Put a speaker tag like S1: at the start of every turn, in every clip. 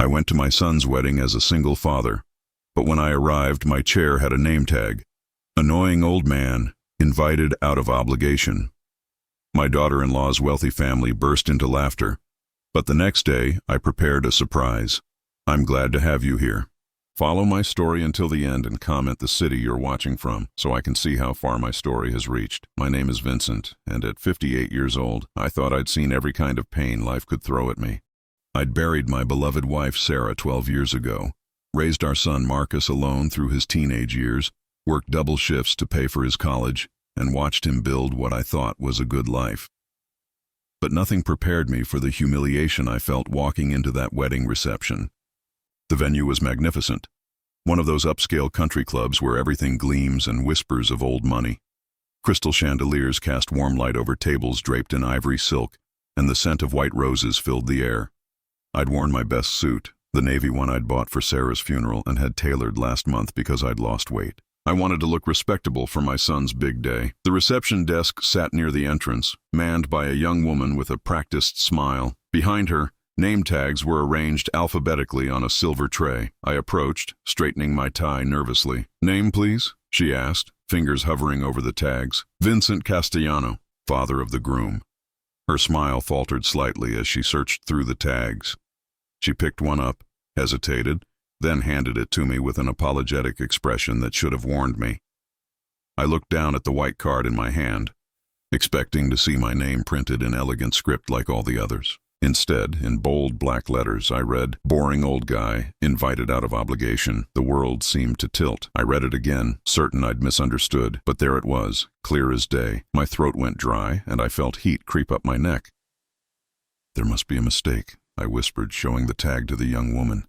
S1: I went to my son's wedding as a single father, but when I arrived, my chair had a name tag. Annoying old man, invited out of obligation. My daughter-in-law's wealthy family burst into laughter, but the next day I prepared a surprise. I'm glad to have you here. Follow my story until the end and comment the city you're watching from so I can see how far my story has reached. My name is Vincent, and at 58 years old, I thought I'd seen every kind of pain life could throw at me. I'd buried my beloved wife Sarah 12 years ago, raised our son Marcus alone through his teenage years, worked double shifts to pay for his college, and watched him build what I thought was a good life. But nothing prepared me for the humiliation I felt walking into that wedding reception. The venue was magnificent, one of those upscale country clubs where everything gleams and whispers of old money. Crystal chandeliers cast warm light over tables draped in ivory silk, and the scent of white roses filled the air. I'd worn my best suit, the navy one I'd bought for Sarah's funeral and had tailored last month because I'd lost weight. I wanted to look respectable for my son's big day. The reception desk sat near the entrance, manned by a young woman with a practiced smile. Behind her, name tags were arranged alphabetically on a silver tray. I approached, straightening my tie nervously. "Name, please?" she asked, fingers hovering over the tags. "Vincent Castellano, father of the groom." Her smile faltered slightly as she searched through the tags. She picked one up, hesitated, then handed it to me with an apologetic expression that should have warned me. I looked down at the white card in my hand, expecting to see my name printed in elegant script like all the others. Instead, in bold black letters, I read, "Boring old guy, invited out of obligation." The world seemed to tilt. I read it again, certain I'd misunderstood, but there it was, clear as day. My throat went dry, and I felt heat creep up my neck. "There must be a mistake," I whispered, showing the tag to the young woman.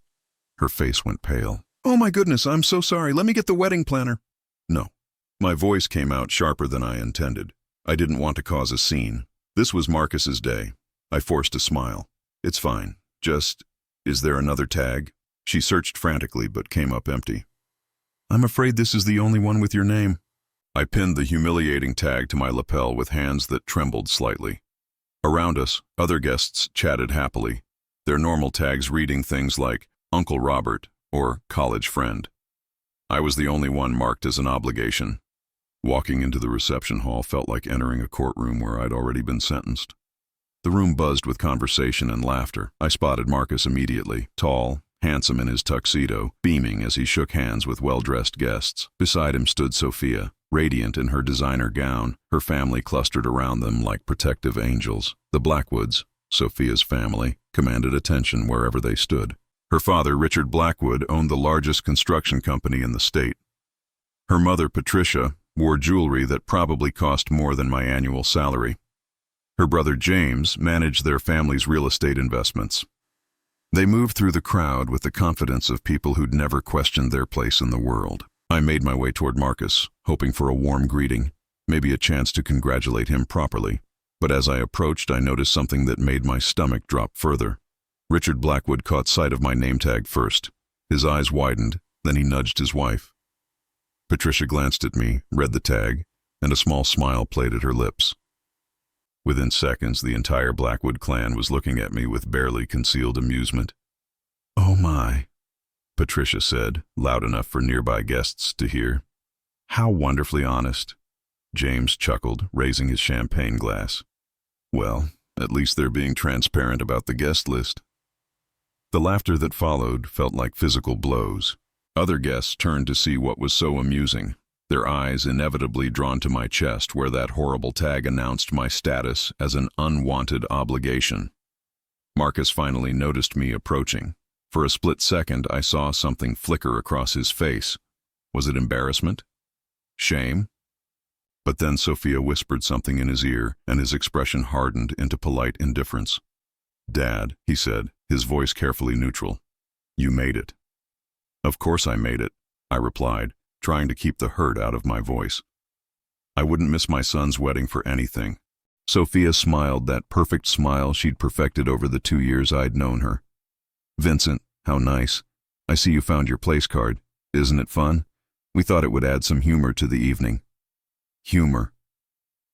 S1: Her face went pale. "Oh my goodness, I'm so sorry. Let me get the wedding planner." "No." My voice came out sharper than I intended. I didn't want to cause a scene. This was Marcus's day. I forced a smile. "It's fine. Just, is there another tag?" She searched frantically but came up empty. "I'm afraid this is the only one with your name." I pinned the humiliating tag to my lapel with hands that trembled slightly. Around us, other guests chatted happily, their normal tags reading things like Uncle Robert or college friend. I was the only one marked as an obligation. Walking into the reception hall felt like entering a courtroom where I'd already been sentenced. The room buzzed with conversation and laughter. I spotted Marcus immediately, tall, handsome in his tuxedo, beaming as he shook hands with well-dressed guests. Beside him stood Sophia, radiant in her designer gown, her family clustered around them like protective angels. The Blackwoods, Sophia's family, commanded attention wherever they stood. Her father, Richard Blackwood, owned the largest construction company in the state. Her mother, Patricia, wore jewelry that probably cost more than my annual salary. Her brother, James, managed their family's real estate investments. They moved through the crowd with the confidence of people who'd never questioned their place in the world. I made my way toward Marcus, hoping for a warm greeting, maybe a chance to congratulate him properly. But as I approached, I noticed something that made my stomach drop further. Richard Blackwood caught sight of my name tag first. His eyes widened, then he nudged his wife. Patricia glanced at me, read the tag, and a small smile played at her lips. Within seconds, the entire Blackwood clan was looking at me with barely concealed amusement. "Oh my," Patricia said, loud enough for nearby guests to hear. "How wonderfully honest." James chuckled, raising his champagne glass. "Well, at least they're being transparent about the guest list." The laughter that followed felt like physical blows. Other guests turned to see what was so amusing, their eyes inevitably drawn to my chest where that horrible tag announced my status as an unwanted obligation. Marcus finally noticed me approaching. For a split second, I saw something flicker across his face. Was it embarrassment? Shame? But then Sophia whispered something in his ear, and his expression hardened into polite indifference. "Dad," he said, his voice carefully neutral. "You made it." "Of course I made it," I replied, trying to keep the hurt out of my voice. I wouldn't miss my son's wedding for anything. Sophia smiled, that perfect smile she'd perfected over the 2 years I'd known her. "Vincent, how nice. I see you found your place card. Isn't it fun? We thought it would add some humor to the evening." Humor.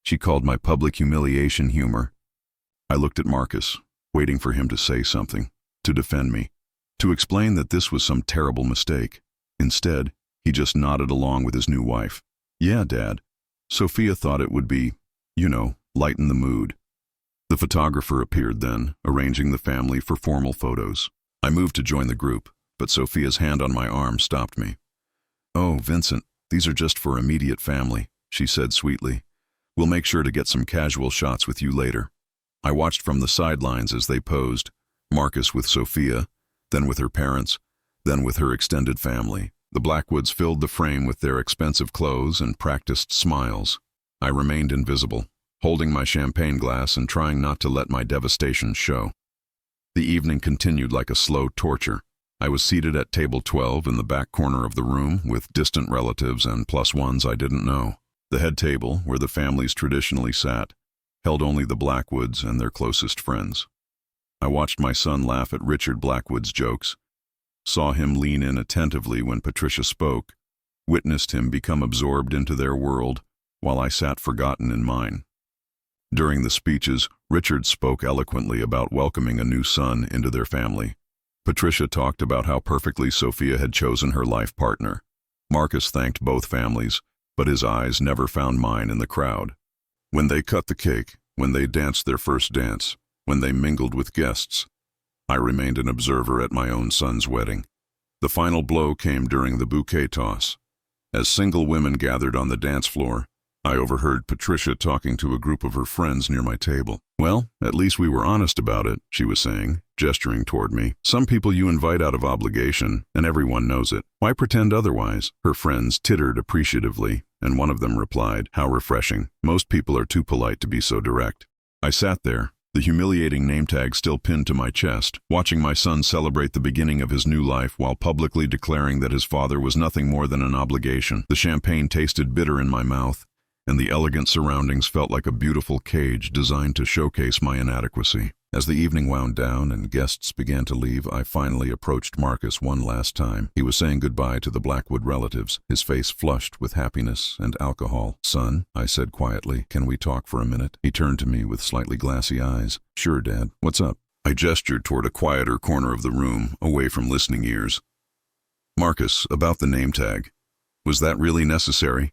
S1: She called my public humiliation humor. I looked at Marcus, waiting for him to say something, to defend me. to explain that this was some terrible mistake. Instead, he just nodded along with his new wife. "Yeah, Dad. Sophia thought it would be, lighten the mood." The photographer appeared then, arranging the family for formal photos. I moved to join the group, but Sophia's hand on my arm stopped me. "Oh, Vincent, these are just for immediate family," she said sweetly. "We'll make sure to get some casual shots with you later." I watched from the sidelines as they posed, Marcus with Sophia, then with her parents, then with her extended family. The Blackwoods filled the frame with their expensive clothes and practiced smiles. I remained invisible, holding my champagne glass and trying not to let my devastation show. The evening continued like a slow torture. I was seated at table 12 in the back corner of the room with distant relatives and plus ones I didn't know. The head table, where the families traditionally sat, held only the Blackwoods and their closest friends. I watched my son laugh at Richard Blackwood's jokes, saw him lean in attentively when Patricia spoke, witnessed him become absorbed into their world while I sat forgotten in mine. During the speeches, Richard spoke eloquently about welcoming a new son into their family. Patricia talked about how perfectly Sophia had chosen her life partner. Marcus thanked both families, but his eyes never found mine in the crowd. When they cut the cake, when they danced their first dance, when they mingled with guests, I remained an observer at my own son's wedding. The final blow came during the bouquet toss. As single women gathered on the dance floor, I overheard Patricia talking to a group of her friends near my table. "Well, at least we were honest about it," she was saying, gesturing toward me. "Some people you invite out of obligation, and everyone knows it. Why pretend otherwise?" Her friends tittered appreciatively, and one of them replied, "How refreshing. Most people are too polite to be so direct." I sat there, the humiliating name tag still pinned to my chest, watching my son celebrate the beginning of his new life while publicly declaring that his father was nothing more than an obligation. The champagne tasted bitter in my mouth, and the elegant surroundings felt like a beautiful cage designed to showcase my inadequacy. As the evening wound down and guests began to leave, I finally approached Marcus one last time. He was saying goodbye to the Blackwood relatives, his face flushed with happiness and alcohol. "Son," I said quietly, "can we talk for a minute?" He turned to me with slightly glassy eyes. "Sure, Dad. What's up?" I gestured toward a quieter corner of the room, away from listening ears. "Marcus, about the name tag. Was that really necessary?"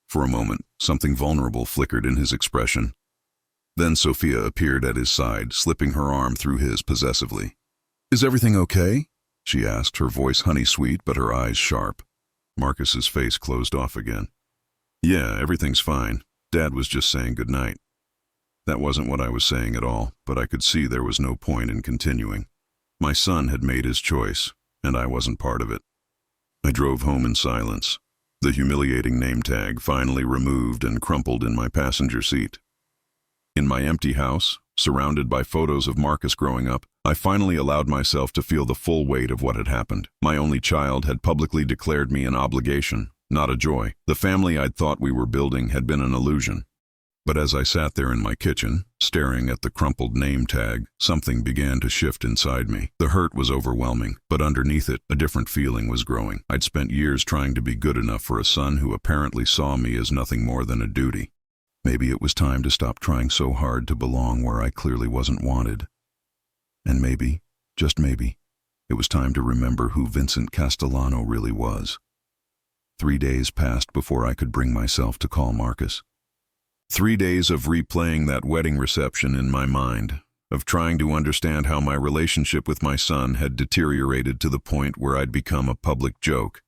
S1: For a moment, something vulnerable flickered in his expression. Then Sophia appeared at his side, slipping her arm through his possessively. "Is everything okay?" she asked, her voice honey-sweet but her eyes sharp. Marcus's face closed off again. "Yeah, everything's fine. Dad was just saying goodnight." That wasn't what I was saying at all, but I could see there was no point in continuing. My son had made his choice, and I wasn't part of it. I drove home in silence, the humiliating name tag finally removed and crumpled in my passenger seat. In my empty house, surrounded by photos of Marcus growing up, I finally allowed myself to feel the full weight of what had happened. My only child had publicly declared me an obligation, not a joy. The family I'd thought we were building had been an illusion. But as I sat there in my kitchen, staring at the crumpled name tag, something began to shift inside me. The hurt was overwhelming, but underneath it, a different feeling was growing. I'd spent years trying to be good enough for a son who apparently saw me as nothing more than a duty. Maybe it was time to stop trying so hard to belong where I clearly wasn't wanted. And maybe, just maybe, it was time to remember who Vincent Castellano really was. 3 days passed before I could bring myself to call Marcus. 3 days of replaying that wedding reception in my mind, of trying to understand how my relationship with my son had deteriorated to the point where I'd become a public joke.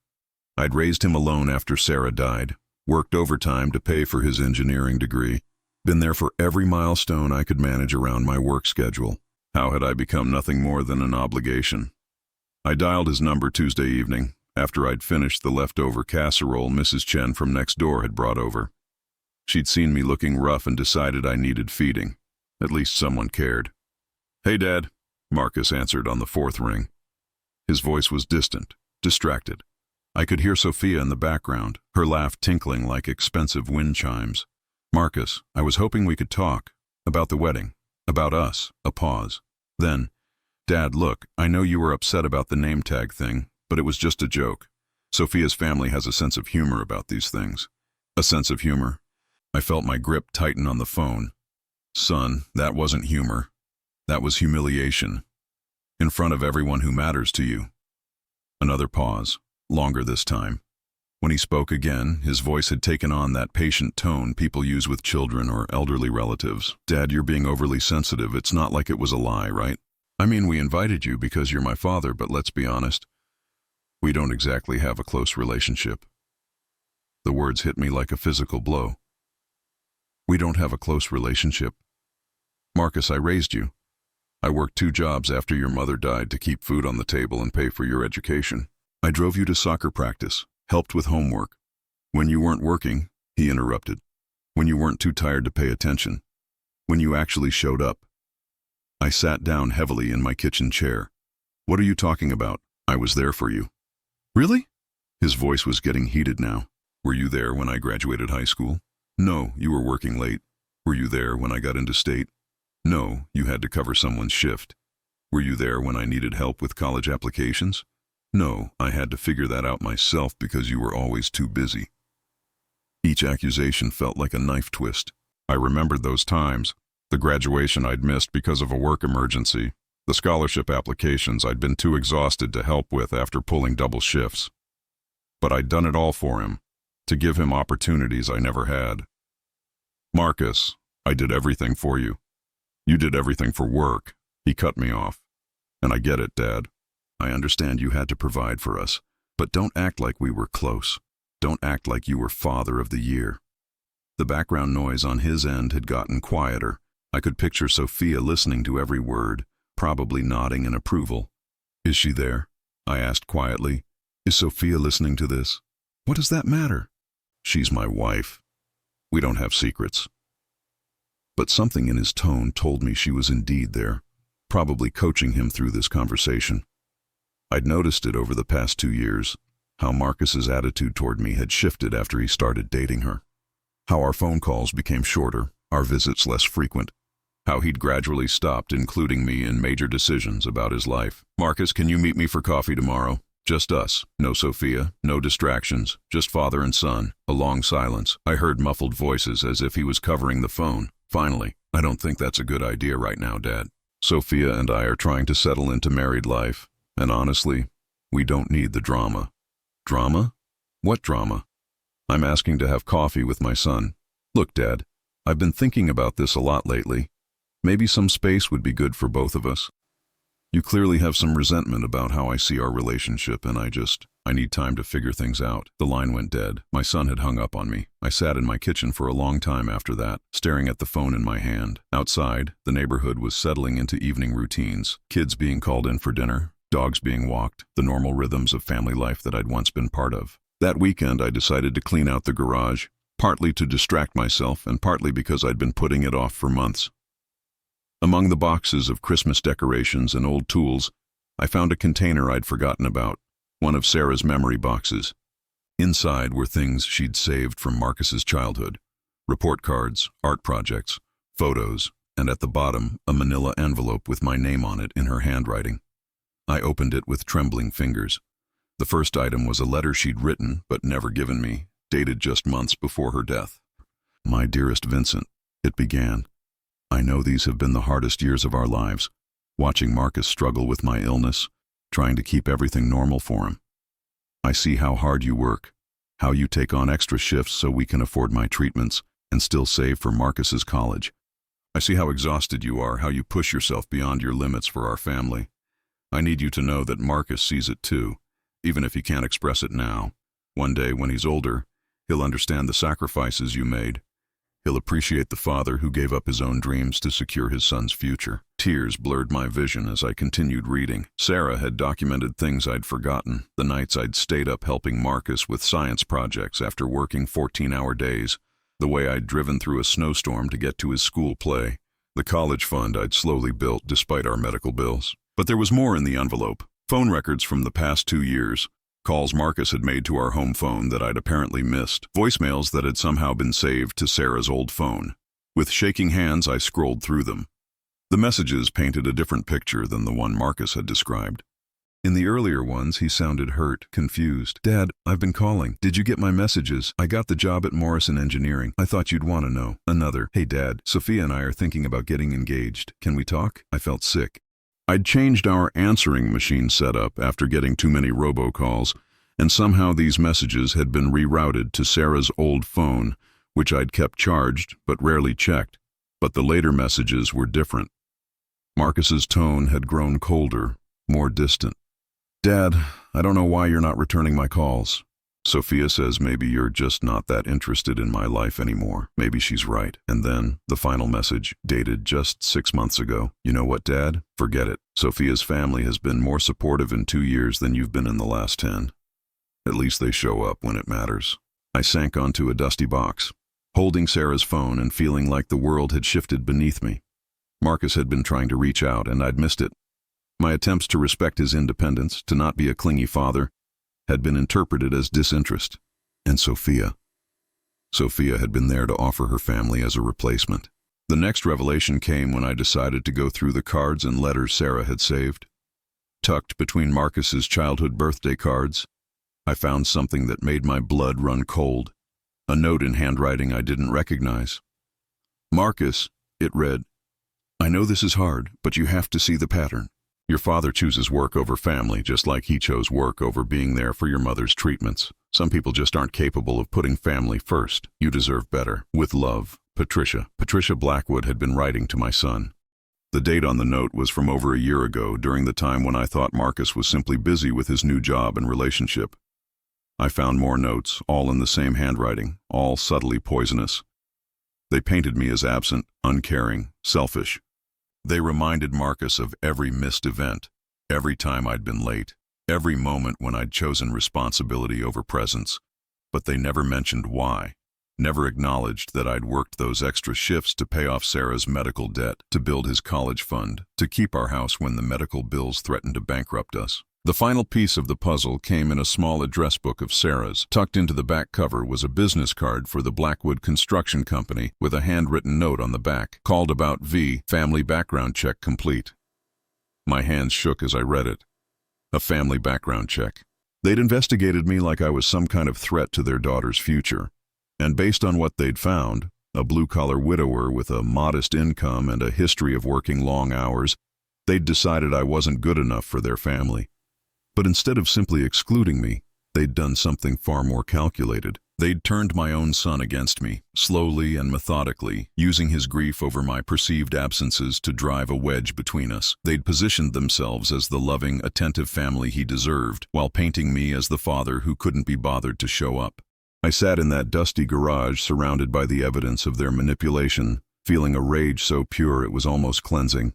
S1: I'd raised him alone after Sarah died, worked overtime to pay for his engineering degree, been there for every milestone I could manage around my work schedule. How had I become nothing more than an obligation? I dialed his number Tuesday evening, after I'd finished the leftover casserole Mrs. Chen from next door had brought over. She'd seen me looking rough and decided I needed feeding. At least someone cared. "Hey, Dad," Marcus answered on the 4th ring. His voice was distant, distracted. I could hear Sophia in the background, her laugh tinkling like expensive wind chimes. "Marcus, I was hoping we could talk. About the wedding. About us." A pause. Then, "Dad, look, I know you were upset about the name tag thing, but it was just a joke. Sophia's family has a sense of humor about these things." A sense of humor? I felt my grip tighten on the phone. "Son, that wasn't humor. That was humiliation. in front of everyone who matters to you. Another pause, longer this time. When he spoke again, his voice had taken on that patient tone people use with children or elderly relatives. Dad, you're being overly sensitive. It's not like it was a lie, right? I mean, we invited you because you're my father, but let's be honest. We don't exactly have a close relationship. The words hit me like a physical blow. We don't have a close relationship. Marcus, I raised you. I worked 2 jobs after your mother died to keep food on the table and pay for your education. I drove you to soccer practice, helped with homework. When you weren't working, he interrupted. When you weren't too tired to pay attention. When you actually showed up. I sat down heavily in my kitchen chair. What are you talking about? I was there for you. Really? His voice was getting heated now. Were you there when I graduated high school? No, you were working late. Were you there when I got into state? No, you had to cover someone's shift. Were you there when I needed help with college applications? No, I had to figure that out myself because you were always too busy. Each accusation felt like a knife twist. I remembered those times. The graduation I'd missed because of a work emergency. The scholarship applications I'd been too exhausted to help with after pulling double shifts. But I'd done it all for him, to give him opportunities I never had. Marcus, I did everything for you. You did everything for work. He cut me off. And I get it, Dad. I understand you had to provide for us, but don't act like we were close. Don't act like you were Father of the Year. The background noise on his end had gotten quieter. I could picture Sophia listening to every word, probably nodding in approval. Is she there? I asked quietly. Is Sophia listening to this? What does that matter? She's my wife. We don't have secrets. But something in his tone told me she was indeed there, probably coaching him through this conversation. I'd noticed it over the past 2 years, how Marcus's attitude toward me had shifted after he started dating her. How our phone calls became shorter, our visits less frequent. How he'd gradually stopped including me in major decisions about his life. Marcus, can you meet me for coffee tomorrow? Just us. No Sophia, no distractions, just father and son. A long silence. I heard muffled voices as if he was covering the phone. Finally, I don't think that's a good idea right now, Dad. Sophia and I are trying to settle into married life, and honestly, we don't need the drama. Drama? What drama? I'm asking to have coffee with my son. Look, Dad, I've been thinking about this a lot lately. Maybe some space would be good for both of us. You clearly have some resentment about how I see our relationship, and I need time to figure things out. The line went dead. My son had hung up on me. I sat in my kitchen for a long time after that, staring at the phone in my hand. Outside, the neighborhood was settling into evening routines. Kids being called in for dinner, dogs being walked, the normal rhythms of family life that I'd once been part of. That weekend, I decided to clean out the garage, partly to distract myself and partly because I'd been putting it off for months. Among the boxes of Christmas decorations and old tools, I found a container I'd forgotten about, one of Sarah's memory boxes. Inside were things she'd saved from Marcus's childhood, report cards, art projects, photos, and at the bottom, a manila envelope with my name on it in her handwriting. I opened it with trembling fingers. The first item was a letter she'd written but never given me, dated just months before her death. My dearest Vincent, it began. I know these have been the hardest years of our lives, watching Marcus struggle with my illness, trying to keep everything normal for him. I see how hard you work, how you take on extra shifts so we can afford my treatments and still save for Marcus's college. I see how exhausted you are, how you push yourself beyond your limits for our family. I need you to know that Marcus sees it too, even if he can't express it now. One day, when he's older, he'll understand the sacrifices you made. He'll appreciate the father who gave up his own dreams to secure his son's future. Tears blurred my vision as I continued reading. Sarah had documented things I'd forgotten, the nights I'd stayed up helping Marcus with science projects after working 14-hour days, the way I'd driven through a snowstorm to get to his school play, the college fund I'd slowly built despite our medical bills. But there was more in the envelope. Phone records from the past 2 years. Calls Marcus had made to our home phone that I'd apparently missed. Voicemails that had somehow been saved to Sarah's old phone. With shaking hands, I scrolled through them. The messages painted a different picture than the one Marcus had described. In the earlier ones, he sounded hurt, confused. Dad, I've been calling. Did you get my messages? I got the job at Morrison Engineering. I thought you'd want to know. Another. Hey, Dad, Sophia and I are thinking about getting engaged. Can we talk? I felt sick. I'd changed our answering machine setup after getting too many robocalls, and somehow these messages had been rerouted to Sarah's old phone, which I'd kept charged but rarely checked. But the later messages were different. Marcus's tone had grown colder, more distant. "Dad, I don't know why you're not returning my calls. Sophia says maybe you're just not that interested in my life anymore. Maybe she's right." And then, the final message, dated just 6 months ago. "You know what, Dad? Forget it. Sophia's family has been more supportive in 2 years than you've been in the last 10. At least they show up when it matters." I sank onto a dusty box, holding Sarah's phone and feeling like the world had shifted beneath me. Marcus had been trying to reach out, and I'd missed it. My attempts to respect his independence, to not be a clingy father, had been interpreted as disinterest. And Sophia had been there to offer her family as a replacement. The next revelation came when I decided to go through the cards and letters Sarah had saved. Tucked between Marcus's childhood birthday cards, I found something that made my blood run cold, a note in handwriting I didn't recognize. "Marcus," it read, "I know this is hard, but you have to see the pattern. Your father chooses work over family, just like he chose work over being there for your mother's treatments. Some people just aren't capable of putting family first. You deserve better. With love, Patricia." Patricia Blackwood had been writing to my son. The date on the note was from over a year ago, during the time when I thought Marcus was simply busy with his new job and relationship. I found more notes, all in the same handwriting, all subtly poisonous. They painted me as absent, uncaring, selfish. They reminded Marcus of every missed event, every time I'd been late, every moment when I'd chosen responsibility over presence. But they never mentioned why, never acknowledged that I'd worked those extra shifts to pay off Sarah's medical debt, to build his college fund, to keep our house when the medical bills threatened to bankrupt us. The final piece of the puzzle came in a small address book of Sarah's. Tucked into the back cover was a business card for the Blackwood Construction Company with a handwritten note on the back, "Called about V, family background check complete." My hands shook as I read it. A family background check. They'd investigated me like I was some kind of threat to their daughter's future. And based on what they'd found, a blue-collar widower with a modest income and a history of working long hours, they'd decided I wasn't good enough for their family. But instead of simply excluding me, they'd done something far more calculated. They'd turned my own son against me, slowly and methodically, using his grief over my perceived absences to drive a wedge between us. They'd positioned themselves as the loving, attentive family he deserved, while painting me as the father who couldn't be bothered to show up. I sat in that dusty garage, surrounded by the evidence of their manipulation, feeling a rage so pure it was almost cleansing.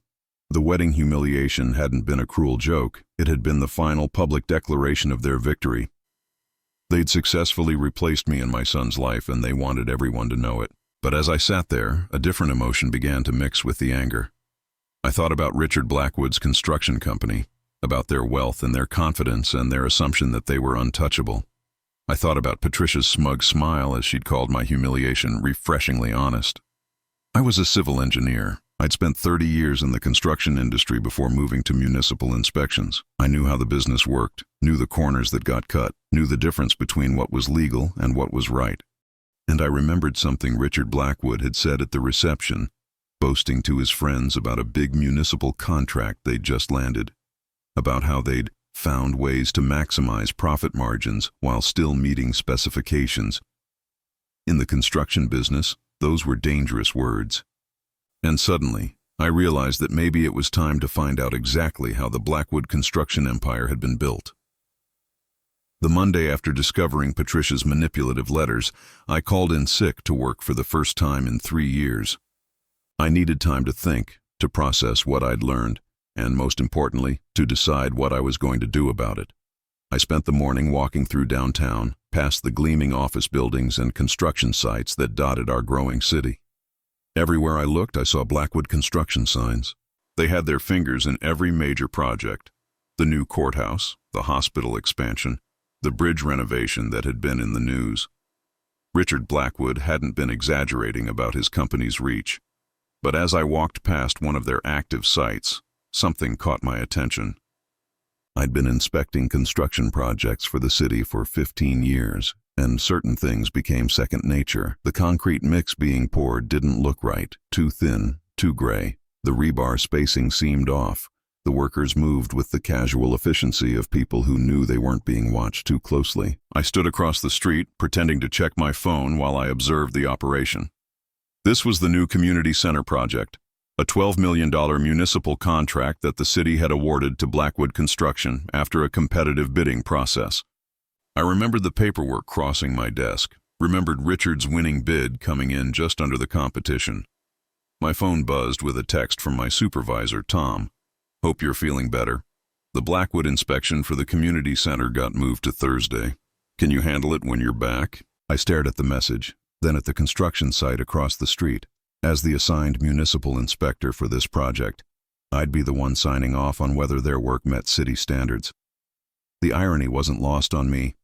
S1: The wedding humiliation hadn't been a cruel joke. It had been the final public declaration of their victory. They'd successfully replaced me in my son's life, and they wanted everyone to know it. But as I sat there, a different emotion began to mix with the anger. I thought about Richard Blackwood's construction company, about their wealth and their confidence and their assumption that they were untouchable. I thought about Patricia's smug smile as she'd called my humiliation refreshingly honest. I was a civil engineer. I'd spent 30 years in the construction industry before moving to municipal inspections. I knew how the business worked, knew the corners that got cut, knew the difference between what was legal and what was right. And I remembered something Richard Blackwood had said at the reception, boasting to his friends about a big municipal contract they'd just landed, about how they'd found ways to maximize profit margins while still meeting specifications. In the construction business, those were dangerous words. And suddenly, I realized that maybe it was time to find out exactly how the Blackwood construction empire had been built. The Monday after discovering Patricia's manipulative letters, I called in sick to work for the first time in 3 years. I needed time to think, to process what I'd learned, and most importantly, to decide what I was going to do about it. I spent the morning walking through downtown, past the gleaming office buildings and construction sites that dotted our growing city. Everywhere I looked, I saw Blackwood Construction signs. They had their fingers in every major project: the new courthouse, the hospital expansion, the bridge renovation that had been in the news. Richard Blackwood hadn't been exaggerating about his company's reach. But as I walked past one of their active sites, something caught my attention. I'd been inspecting construction projects for the city for 15 years, and certain things became second nature. The concrete mix being poured didn't look right, too thin, too gray. The rebar spacing seemed off. The workers moved with the casual efficiency of people who knew they weren't being watched too closely. I stood across the street, pretending to check my phone while I observed the operation. This was the new community center project, a $12 million municipal contract that the city had awarded to Blackwood Construction after a competitive bidding process. I remembered the paperwork crossing my desk, remembered Richard's winning bid coming in just under the competition. My phone buzzed with a text from my supervisor, Tom. "Hope you're feeling better. The Blackwood inspection for the community center got moved to Thursday. Can you handle it when you're back?" I stared at the message, then at the construction site across the street. As the assigned municipal inspector for this project, I'd be the one signing off on whether their work met city standards. The irony wasn't lost on me.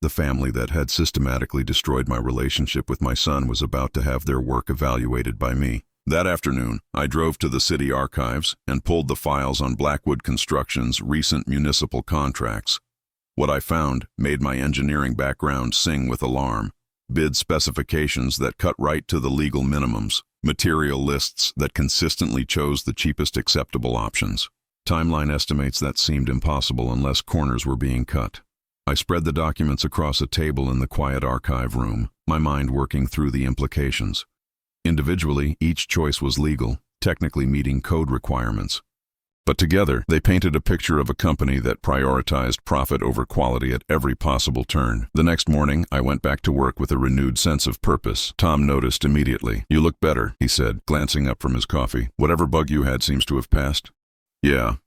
S1: The family that had systematically destroyed my relationship with my son was about to have their work evaluated by me. That afternoon, I drove to the city archives and pulled the files on Blackwood Construction's recent municipal contracts. What I found made my engineering background sing with alarm. Bid specifications that cut right to the legal minimums, material lists that consistently chose the cheapest acceptable options, timeline estimates that seemed impossible unless corners were being cut. I spread the documents across a table in the quiet archive room, my mind working through the implications. Individually, each choice was legal, technically meeting code requirements. But together, they painted a picture of a company that prioritized profit over quality at every possible turn. The next morning, I went back to work with a renewed sense of purpose. Tom noticed immediately. "You look better," he said, glancing up from his coffee. "Whatever bug you had seems to have passed." "Yeah,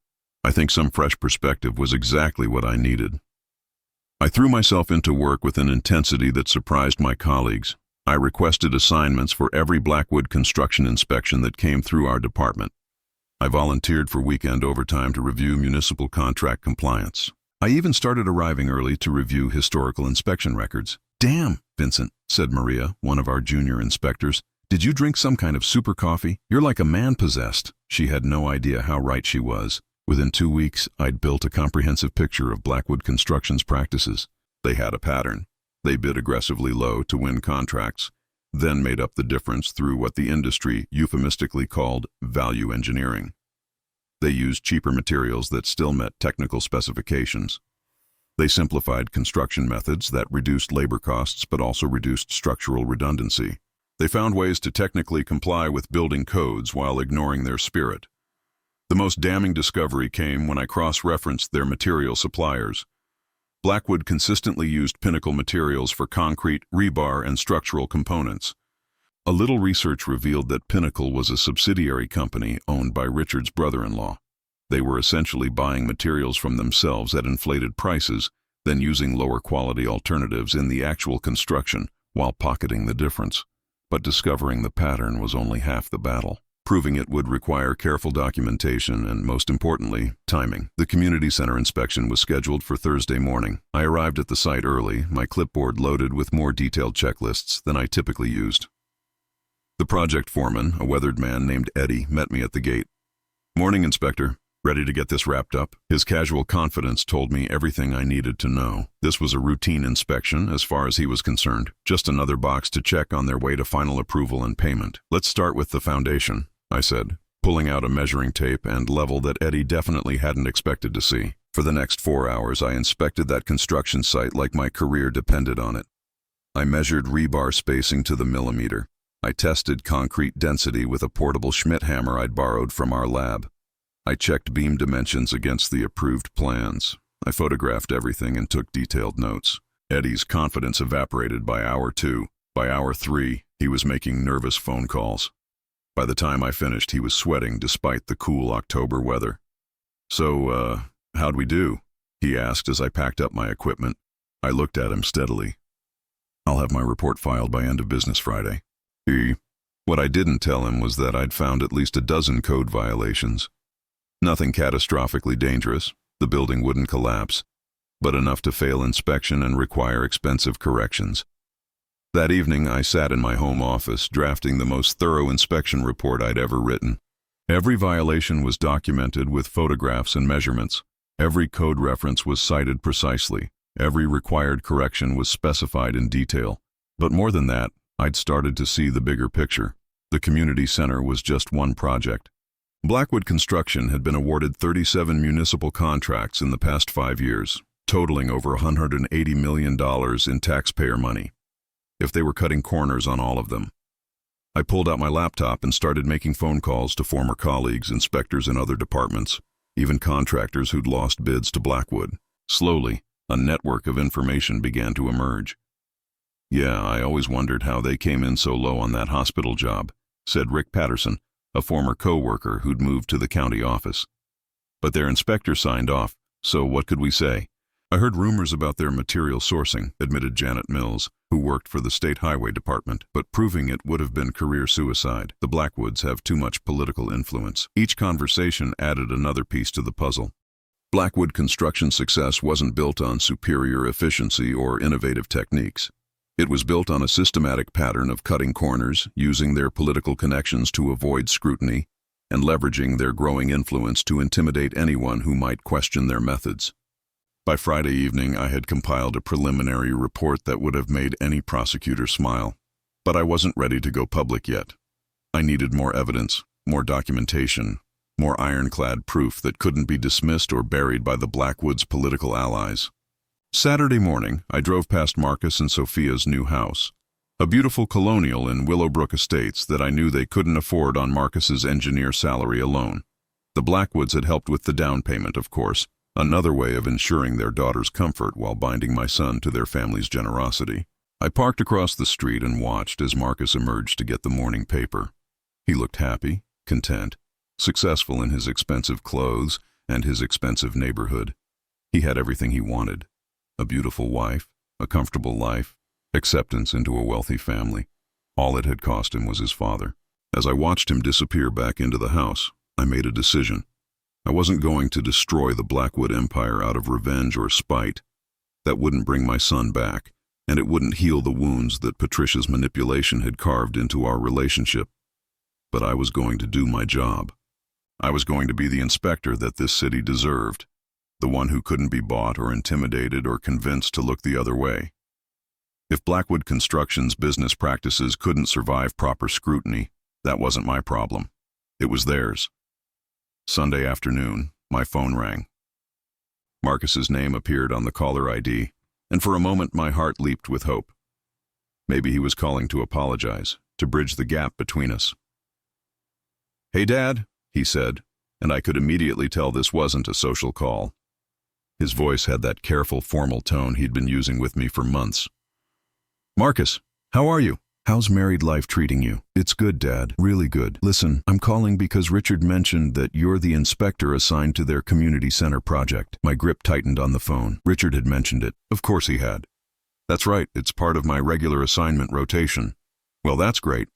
S1: I think some fresh perspective was exactly what I needed." I threw myself into work with an intensity that surprised my colleagues. I requested assignments for every Blackwood Construction inspection that came through our department. I volunteered for weekend overtime to review municipal contract compliance. I even started arriving early to review historical inspection records. "Damn, Vincent," said Maria, one of our junior inspectors. "Did you drink some kind of super coffee? You're like a man possessed." She had no idea how right she was. Within 2 weeks, I'd built a comprehensive picture of Blackwood Construction's practices. They had a pattern. They bid aggressively low to win contracts, then made up the difference through what the industry euphemistically called value engineering. They used cheaper materials that still met technical specifications. They simplified construction methods that reduced labor costs but also reduced structural redundancy. They found ways to technically comply with building codes while ignoring their spirit. The most damning discovery came when I cross-referenced their material suppliers. Blackwood consistently used Pinnacle materials for concrete, rebar, and structural components. A little research revealed that Pinnacle was a subsidiary company owned by Richard's brother-in-law. They were essentially buying materials from themselves at inflated prices, then using lower-quality alternatives in the actual construction while pocketing the difference. But discovering the pattern was only half the battle. Proving it would require careful documentation and, most importantly, timing. The community center inspection was scheduled for Thursday morning. I arrived at the site early, my clipboard loaded with more detailed checklists than I typically used. The project foreman, a weathered man named Eddie, met me at the gate. "Morning, Inspector. Ready to get this wrapped up?" His casual confidence told me everything I needed to know. This was a routine inspection as far as he was concerned, just another box to check on their way to final approval and payment. "Let's start with the foundation," I said, pulling out a measuring tape and level that Eddie definitely hadn't expected to see. For the next 4 hours, I inspected that construction site like my career depended on it. I measured rebar spacing to the millimeter. I tested concrete density with a portable Schmidt hammer I'd borrowed from our lab. I checked beam dimensions against the approved plans. I photographed everything and took detailed notes. Eddie's confidence evaporated by hour 2. By hour 3, he was making nervous phone calls. By the time I finished, he was sweating despite the cool October weather. "So, how'd we do?" he asked as I packed up my equipment. I looked at him steadily. "I'll have my report filed by end of business Friday." What I didn't tell him was that I'd found at least a dozen code violations. Nothing catastrophically dangerous, the building wouldn't collapse, but enough to fail inspection and require expensive corrections. That evening, I sat in my home office, drafting the most thorough inspection report I'd ever written. Every violation was documented with photographs and measurements. Every code reference was cited precisely. Every required correction was specified in detail. But more than that, I'd started to see the bigger picture. The community center was just one project. Blackwood Construction had been awarded 37 municipal contracts in the past 5 years, totaling over $180 million in taxpayer money, if they were cutting corners on all of them. I pulled out my laptop and started making phone calls to former colleagues, inspectors in other departments, even contractors who'd lost bids to Blackwood. Slowly, a network of information began to emerge. "Yeah, I always wondered how they came in so low on that hospital job," said Rick Patterson, a former co-worker who'd moved to the county office. "But their inspector signed off, so what could we say?" "I heard rumors about their material sourcing," admitted Janet Mills, who worked for the State Highway Department, "but proving it would have been career suicide. The Blackwoods have too much political influence." Each conversation added another piece to the puzzle. Blackwood Construction's success wasn't built on superior efficiency or innovative techniques. It was built on a systematic pattern of cutting corners, using their political connections to avoid scrutiny, and leveraging their growing influence to intimidate anyone who might question their methods. By Friday evening, I had compiled a preliminary report that would have made any prosecutor smile. But I wasn't ready to go public yet. I needed more evidence, more documentation, more ironclad proof that couldn't be dismissed or buried by the Blackwoods' political allies. Saturday morning, I drove past Marcus and Sophia's new house, a beautiful colonial in Willowbrook Estates that I knew they couldn't afford on Marcus's engineer salary alone. The Blackwoods had helped with the down payment, of course, another way of ensuring their daughter's comfort while binding my son to their family's generosity. I parked across the street and watched as Marcus emerged to get the morning paper. He looked happy, content, successful in his expensive clothes and his expensive neighborhood. He had everything he wanted: a beautiful wife, a comfortable life, acceptance into a wealthy family. All it had cost him was his father. As I watched him disappear back into the house, I made a decision. I wasn't going to destroy the Blackwood empire out of revenge or spite. That wouldn't bring my son back, and it wouldn't heal the wounds that Patricia's manipulation had carved into our relationship. But I was going to do my job. I was going to be the inspector that this city deserved, the one who couldn't be bought or intimidated or convinced to look the other way. If Blackwood Construction's business practices couldn't survive proper scrutiny, that wasn't my problem. It was theirs. Sunday afternoon, my phone rang. Marcus's name appeared on the caller ID, and for a moment my heart leaped with hope. Maybe he was calling to apologize, to bridge the gap between us. "Hey, Dad," he said, and I could immediately tell this wasn't a social call. His voice had that careful, formal tone he'd been using with me for months. "Marcus, how are you? How's married life treating you?" "It's good, Dad, really good. Listen, I'm calling because Richard mentioned that you're the inspector assigned to their community center project." My grip tightened on the phone. Richard had mentioned it. Of course he had. "That's right, it's part of my regular assignment rotation." "Well, that's great.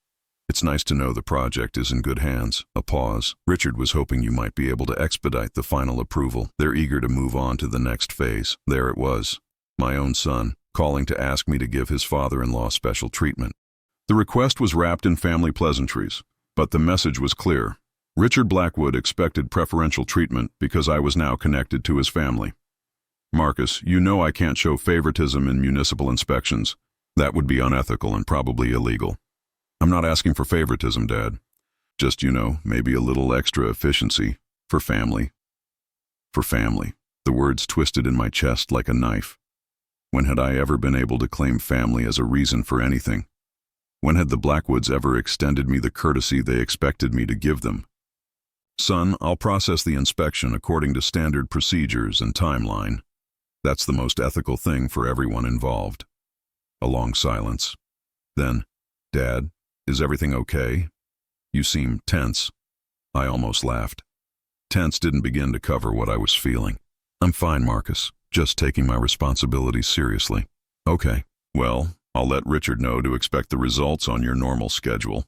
S1: It's nice to know the project is in good hands." A pause. "Richard was hoping you might be able to expedite the final approval. They're eager to move on to the next phase." There it was, my own son, calling to ask me to give his father-in-law special treatment. The request was wrapped in family pleasantries, but the message was clear. Richard Blackwood expected preferential treatment because I was now connected to his family. "Marcus, you know I can't show favoritism in municipal inspections. That would be unethical and probably illegal." "I'm not asking for favoritism, Dad. Just, maybe a little extra efficiency. For family." For family. The words twisted in my chest like a knife. When had I ever been able to claim family as a reason for anything? When had the Blackwoods ever extended me the courtesy they expected me to give them? "Son, I'll process the inspection according to standard procedures and timeline. That's the most ethical thing for everyone involved." A long silence. Then, "Dad, is everything okay? You seem tense." I almost laughed. Tense didn't begin to cover what I was feeling. "I'm fine, Marcus. Just taking my responsibilities seriously." "Okay. Well, I'll let Richard know to expect the results on your normal schedule."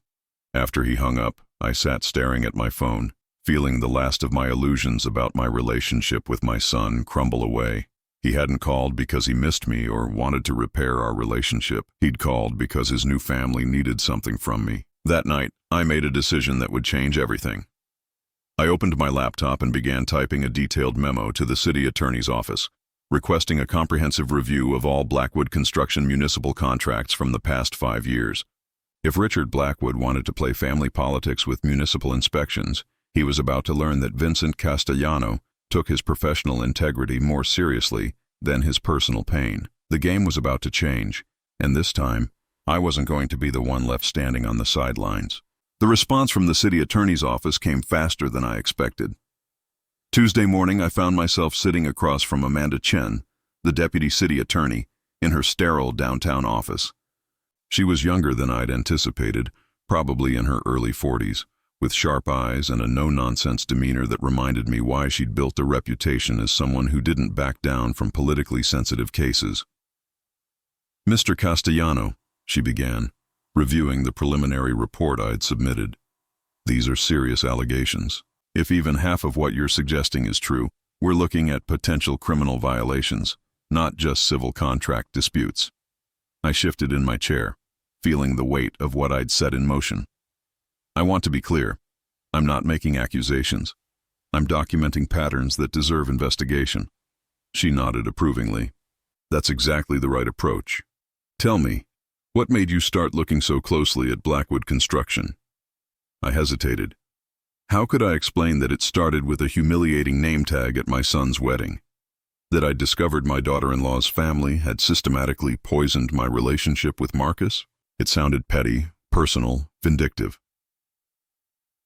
S1: After he hung up, I sat staring at my phone, feeling the last of my illusions about my relationship with my son crumble away. He hadn't called because he missed me or wanted to repair our relationship. He'd called because his new family needed something from me. That night, I made a decision that would change everything. I opened my laptop and began typing a detailed memo to the city attorney's office, requesting a comprehensive review of all Blackwood Construction municipal contracts from the past 5 years. If Richard Blackwood wanted to play family politics with municipal inspections, He was about to learn that Vincent Castellano took his professional integrity more seriously than his personal pain. The game was about to change, and this time, I wasn't going to be the one left standing on the sidelines. The response from the city attorney's office came faster than I expected. Tuesday morning, I found myself sitting across from Amanda Chen, the deputy city attorney, in her sterile downtown office. She was younger than I'd anticipated, probably in her early 40s, with sharp eyes and a no-nonsense demeanor that reminded me why she'd built a reputation as someone who didn't back down from politically sensitive cases. "Mr. Castellano," she began, reviewing the preliminary report I'd submitted. "These are serious allegations. If even half of what you're suggesting is true, we're looking at potential criminal violations, not just civil contract disputes." I shifted in my chair, feeling the weight of what I'd set in motion. "I want to be clear. I'm not making accusations. I'm documenting patterns that deserve investigation." She nodded approvingly. "That's exactly the right approach. Tell me, what made you start looking so closely at Blackwood Construction?" I hesitated. How could I explain that it started with a humiliating name tag at my son's wedding? That I'd discovered my daughter-in-law's family had systematically poisoned my relationship with Marcus? It sounded petty, personal, vindictive.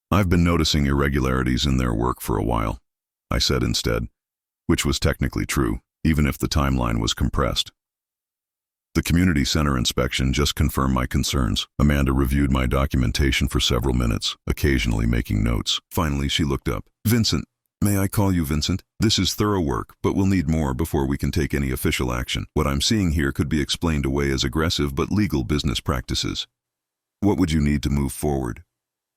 S1: "I've been noticing irregularities in their work for a while," I said instead, which was technically true, even if the timeline was compressed. "The community center inspection just confirmed my concerns." Amanda reviewed my documentation for several minutes, occasionally making notes. Finally, she looked up. "Vincent, may I call you Vincent? This is thorough work, but we'll need more before we can take any official action. What I'm seeing here could be explained away as aggressive but legal business practices. What would you need to move forward?"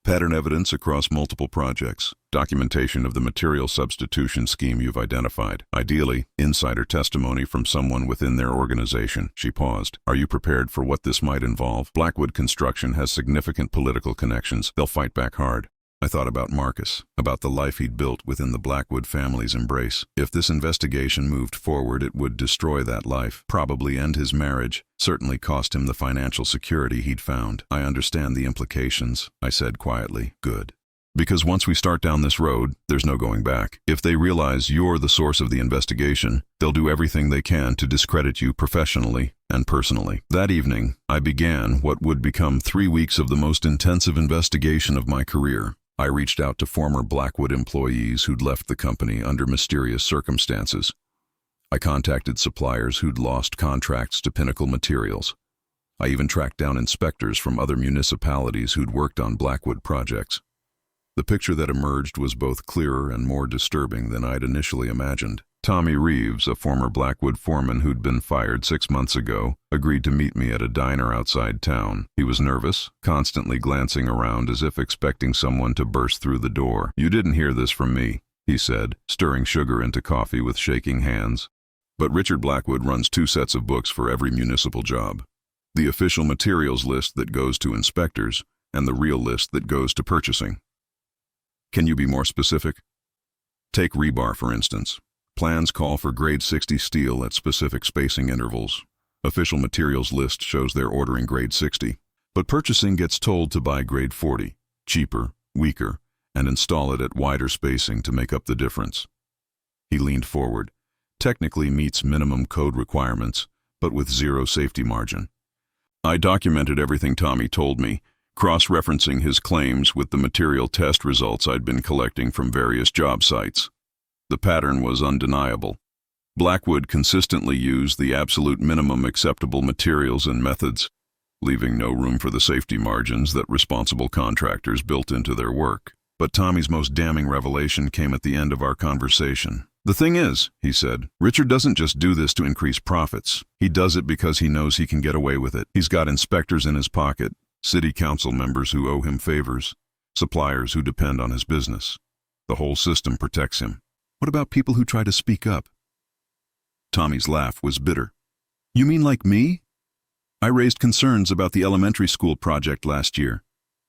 S1: "Pattern evidence across multiple projects, documentation of the material substitution scheme you've identified. Ideally, insider testimony from someone within their organization." She paused. "Are you prepared for what this might involve? Blackwood Construction has significant political connections. They'll fight back hard." I thought about Marcus, about the life he'd built within the Blackwood family's embrace. If this investigation moved forward, it would destroy that life, probably end his marriage, certainly cost him the financial security he'd found. "I understand the implications," I said quietly. "Good. Because once we start down this road, there's no going back. If they realize you're the source of the investigation, they'll do everything they can to discredit you professionally and personally." That evening, I began what would become 3 weeks of the most intensive investigation of my career. I reached out to former Blackwood employees who'd left the company under mysterious circumstances. I contacted suppliers who'd lost contracts to Pinnacle Materials. I even tracked down inspectors from other municipalities who'd worked on Blackwood projects. The picture that emerged was both clearer and more disturbing than I'd initially imagined. Tommy Reeves, a former Blackwood foreman who'd been fired 6 months ago, agreed to meet me at a diner outside town. He was nervous, constantly glancing around as if expecting someone to burst through the door. "You didn't hear this from me," he said, stirring sugar into coffee with shaking hands. "But Richard Blackwood runs 2 sets of books for every municipal job. The official materials list that goes to inspectors, and the real list that goes to purchasing." "Can you be more specific?" "Take rebar, for instance. Plans call for grade 60 steel at specific spacing intervals. Official materials list shows they're ordering grade 60. But purchasing gets told to buy grade 40, cheaper, weaker, and install it at wider spacing to make up the difference." He leaned forward. "Technically meets minimum code requirements, but with zero safety margin." I documented everything Tommy told me, cross-referencing his claims with the material test results I'd been collecting from various job sites. The pattern was undeniable. Blackwood consistently used the absolute minimum acceptable materials and methods, leaving no room for the safety margins that responsible contractors built into their work. But Tommy's most damning revelation came at the end of our conversation. "The thing is," he said, "Richard doesn't just do this to increase profits. He does it because he knows he can get away with it. He's got inspectors in his pocket, city council members who owe him favors, suppliers who depend on his business. The whole system protects him." "What about people who try to speak up?" Tommy's laugh was bitter. "You mean like me? I raised concerns about the elementary school project last year.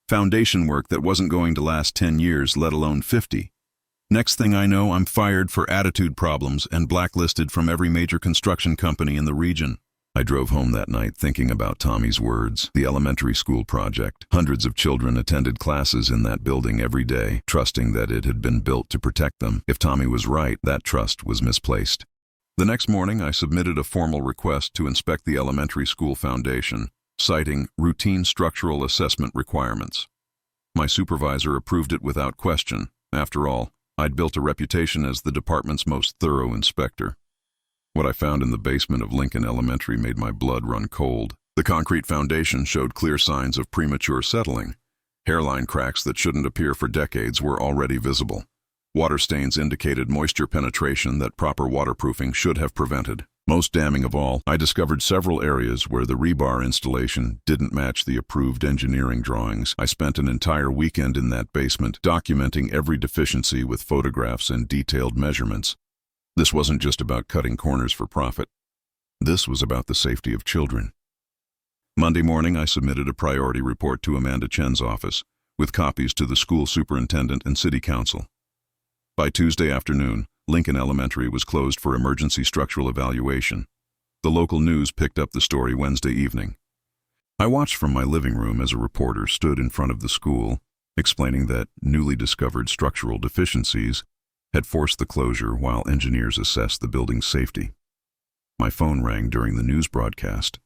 S1: Foundation work that wasn't going to last 10 years, let alone 50. Next thing I know, I'm fired for attitude problems and blacklisted from every major construction company in the region." I drove home that night thinking about Tommy's words, the elementary school project. Hundreds of children attended classes in that building every day, trusting that it had been built to protect them. If Tommy was right, that trust was misplaced. The next morning, I submitted a formal request to inspect the elementary school foundation, citing routine structural assessment requirements. My supervisor approved it without question. After all, I'd built a reputation as the department's most thorough inspector. What I found in the basement of Lincoln Elementary made my blood run cold. The concrete foundation showed clear signs of premature settling. Hairline cracks that shouldn't appear for decades were already visible. Water stains indicated moisture penetration that proper waterproofing should have prevented. Most damning of all, I discovered several areas where the rebar installation didn't match the approved engineering drawings. I spent an entire weekend in that basement, documenting every deficiency with photographs and detailed measurements. This wasn't just about cutting corners for profit. This was about the safety of children. Monday morning, I submitted a priority report to Amanda Chen's office, with copies to the school superintendent and city council. By Tuesday afternoon, Lincoln Elementary was closed for emergency structural evaluation. The local news picked up the story Wednesday evening. I watched from my living room as a reporter stood in front of the school, explaining that newly discovered structural deficiencies had forced the closure while engineers assessed the building's safety. My phone rang during the news broadcast.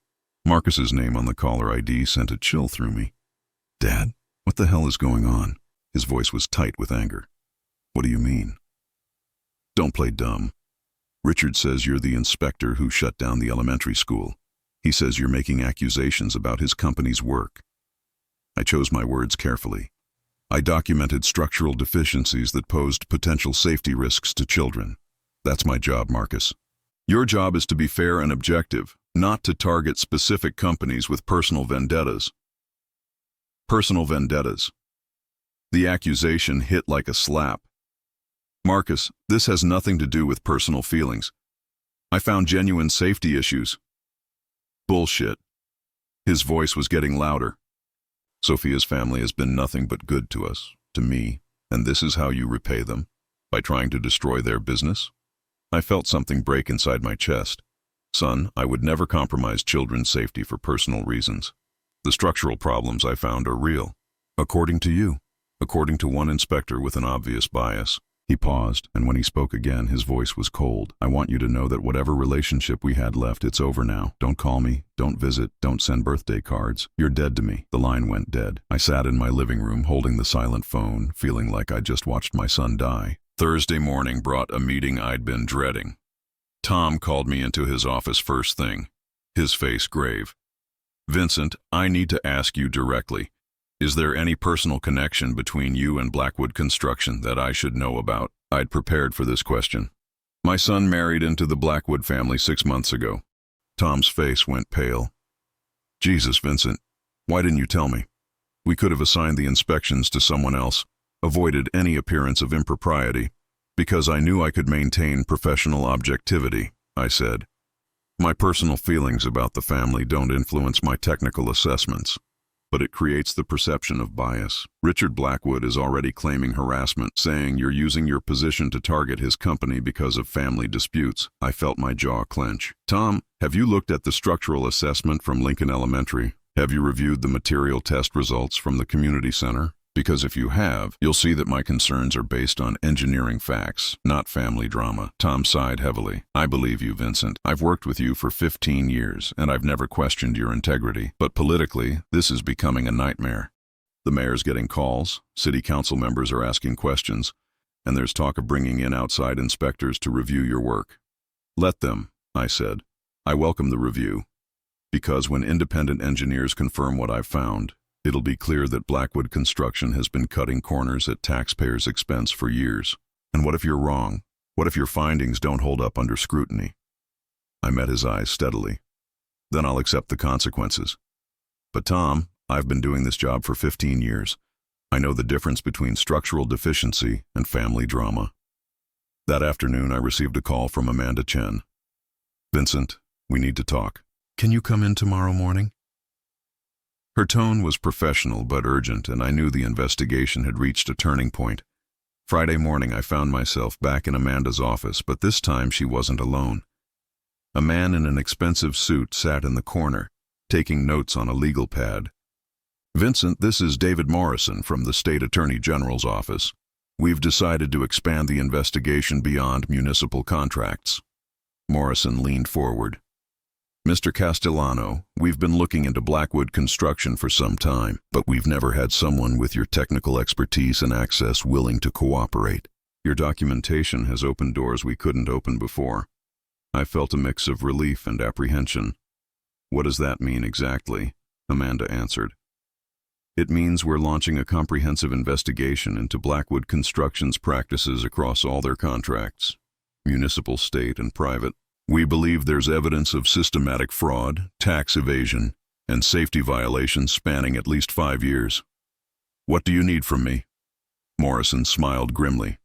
S1: Marcus's name on the caller ID sent a chill through me. "Dad, what the hell is going on?" His voice was tight with anger. "What do you mean?" "Don't play dumb. Richard says you're the inspector who shut down the elementary school. He says you're making accusations about his company's work." I chose my words carefully. I documented structural deficiencies that posed potential safety risks to children. That's my job, Marcus. Your job is to be fair and objective, not to target specific companies with personal vendettas. Personal vendettas. The accusation hit like a slap. "Marcus, this has nothing to do with personal feelings. I found genuine safety issues." "Bullshit." His voice was getting louder. "Sophia's family has been nothing but good to us, to me, and this is how you repay them? By trying to destroy their business?" I felt something break inside my chest. "Son, I would never compromise children's safety for personal reasons. The structural problems I found are real. According to you. According to one inspector with an obvious bias." He paused, and when he spoke again, his voice was cold. "I want you to know that whatever relationship we had left, it's over now. Don't call me, don't visit, don't send birthday cards. You're dead to me." The line went dead. I sat in my living room holding the silent phone, feeling like I'd just watched my son die. Thursday morning brought a meeting I'd been dreading. Tom called me into his office first thing, his face grave. "Vincent, I need to ask you directly. Is there any personal connection between you and Blackwood Construction that I should know about?" I'd prepared for this question. "My son married into the Blackwood family 6 months ago." Tom's face went pale. "Jesus, Vincent, why didn't you tell me? We could have assigned the inspections to someone else, avoided any appearance of impropriety, because I knew I could maintain professional objectivity," I said. "My personal feelings about the family don't influence my technical assessments, but it creates the perception of bias. Richard Blackwood is already claiming harassment, saying you're using your position to target his company because of family disputes." I felt my jaw clench. "Tom, have you looked at the structural assessment from Lincoln Elementary? Have you reviewed the material test results from the community center? Because if you have, you'll see that my concerns are based on engineering facts, not family drama." Tom sighed heavily. "I believe you, Vincent. I've worked with you for 15 years, and I've never questioned your integrity. But politically, this is becoming a nightmare. The mayor's getting calls, city council members are asking questions, and there's talk of bringing in outside inspectors to review your work." "Let them," I said. "I welcome the review. Because when independent engineers confirm what I've found, it'll be clear that Blackwood Construction has been cutting corners at taxpayers' expense for years. And what if you're wrong? What if your findings don't hold up under scrutiny?" I met his eyes steadily. "Then I'll accept the consequences. But Tom, I've been doing this job for 15 years. I know the difference between structural deficiency and family drama." That afternoon, I received a call from Amanda Chen. "Vincent, we need to talk. Can you come in tomorrow morning?" Her tone was professional but urgent, and I knew the investigation had reached a turning point. Friday morning, I found myself back in Amanda's office, but this time she wasn't alone. A man in an expensive suit sat in the corner, taking notes on a legal pad. "Vincent, this is David Morrison from the State Attorney General's office. We've decided to expand the investigation beyond municipal contracts." Morrison leaned forward. "Mr. Castellano, we've been looking into Blackwood Construction for some time, but we've never had someone with your technical expertise and access willing to cooperate. Your documentation has opened doors we couldn't open before." I felt a mix of relief and apprehension. "What does that mean exactly?" Amanda answered. "It means we're launching a comprehensive investigation into Blackwood Construction's practices across all their contracts, municipal, state, and private. We believe there's evidence of systematic fraud, tax evasion, and safety violations spanning at least 5 years. What do you need from me?" Morrison smiled grimly.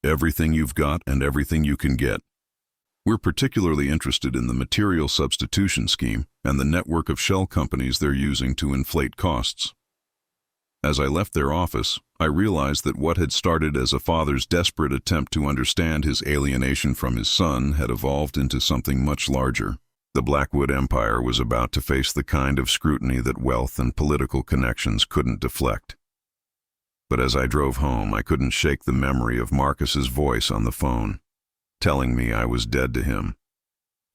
S1: "Everything you've got and everything you can get. We're particularly interested in the material substitution scheme and the network of shell companies they're using to inflate costs." As I left their office, I realized that what had started as a father's desperate attempt to understand his alienation from his son had evolved into something much larger. The Blackwood empire was about to face the kind of scrutiny that wealth and political connections couldn't deflect. But as I drove home, I couldn't shake the memory of Marcus's voice on the phone, telling me I was dead to him.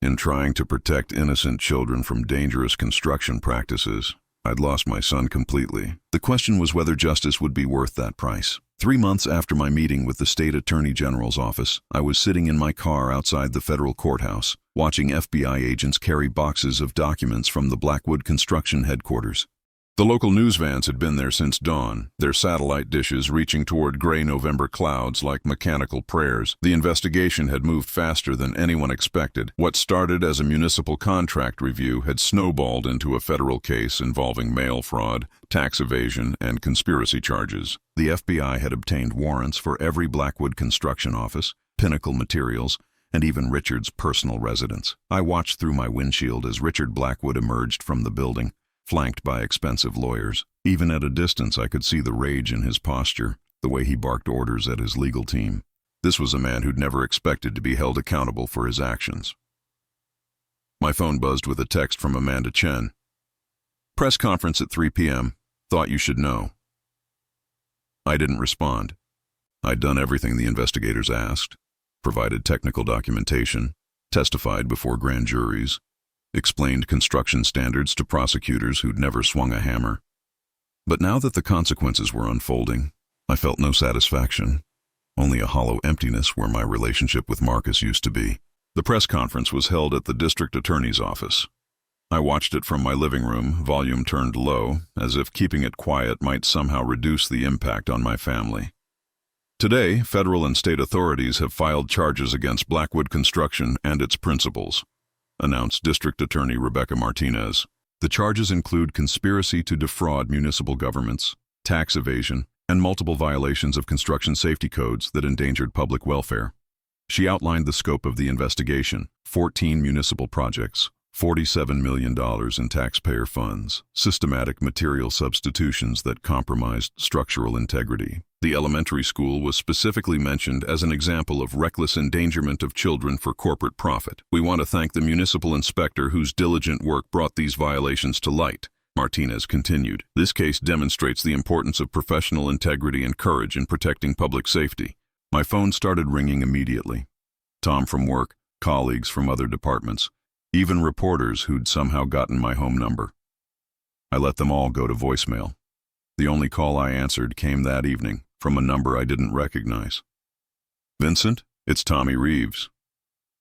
S1: In trying to protect innocent children from dangerous construction practices, I'd lost my son completely. The question was whether justice would be worth that price. 3 months after my meeting with the State Attorney General's office, I was sitting in my car outside the federal courthouse, watching FBI agents carry boxes of documents from the Blackwood Construction headquarters. The local news vans had been there since dawn, their satellite dishes reaching toward gray November clouds like mechanical prayers. The investigation had moved faster than anyone expected. What started as a municipal contract review had snowballed into a federal case involving mail fraud, tax evasion, and conspiracy charges. The FBI had obtained warrants for every Blackwood Construction office, Pinnacle Materials, and even Richard's personal residence. I watched through my windshield as Richard Blackwood emerged from the building, flanked by expensive lawyers. Even at a distance, I could see the rage in his posture, the way he barked orders at his legal team. This was a man who'd never expected to be held accountable for his actions. My phone buzzed with a text from Amanda Chen. "Press conference at 3 p.m. Thought you should know." I didn't respond. I'd done everything the investigators asked, provided technical documentation, testified before grand juries, explained construction standards to prosecutors who'd never swung a hammer. But now that the consequences were unfolding, I felt no satisfaction, only a hollow emptiness where my relationship with Marcus used to be. The press conference was held at the district attorney's office. I watched it from my living room, volume turned low, as if keeping it quiet might somehow reduce the impact on my family. Today, federal and state authorities have filed charges against Blackwood Construction and its principals, announced District Attorney Rebecca Martinez. The charges include conspiracy to defraud municipal governments, tax evasion, and multiple violations of construction safety codes that endangered public welfare. She outlined the scope of the investigation: 14 municipal projects, $47 million in taxpayer funds, systematic material substitutions that compromised structural integrity. The elementary school was specifically mentioned as an example of reckless endangerment of children for corporate profit. "We want to thank the municipal inspector whose diligent work brought these violations to light," Martinez continued. "This case demonstrates the importance of professional integrity and courage in protecting public safety." My phone started ringing immediately. Tom from work, colleagues from other departments, even reporters who'd somehow gotten my home number. I let them all go to voicemail. The only call I answered came that evening from a number I didn't recognize. "Vincent, it's Tommy Reeves."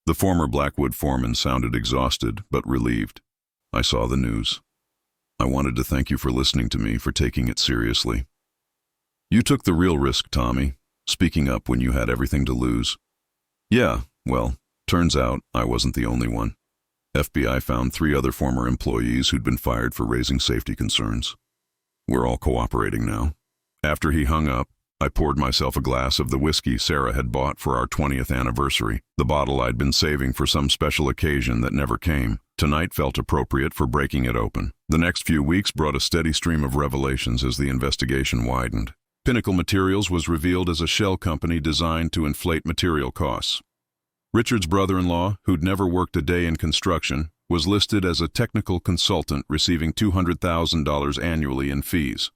S1: The former Blackwood foreman sounded exhausted but relieved. "I saw the news. I wanted to thank you for listening to me, for taking it seriously. You took the real risk, Tommy, speaking up when you had everything to lose." "Yeah, well, turns out I wasn't the only one. FBI found 3 other former employees who'd been fired for raising safety concerns. We're all cooperating now." After he hung up, I poured myself a glass of the whiskey Sarah had bought for our 20th anniversary, the bottle I'd been saving for some special occasion that never came. Tonight felt appropriate for breaking it open. The next few weeks brought a steady stream of revelations as the investigation widened. Pinnacle Materials was revealed as a shell company designed to inflate material costs. Richard's brother-in-law, who'd never worked a day in construction, was listed as a technical consultant receiving $200,000 annually in fees.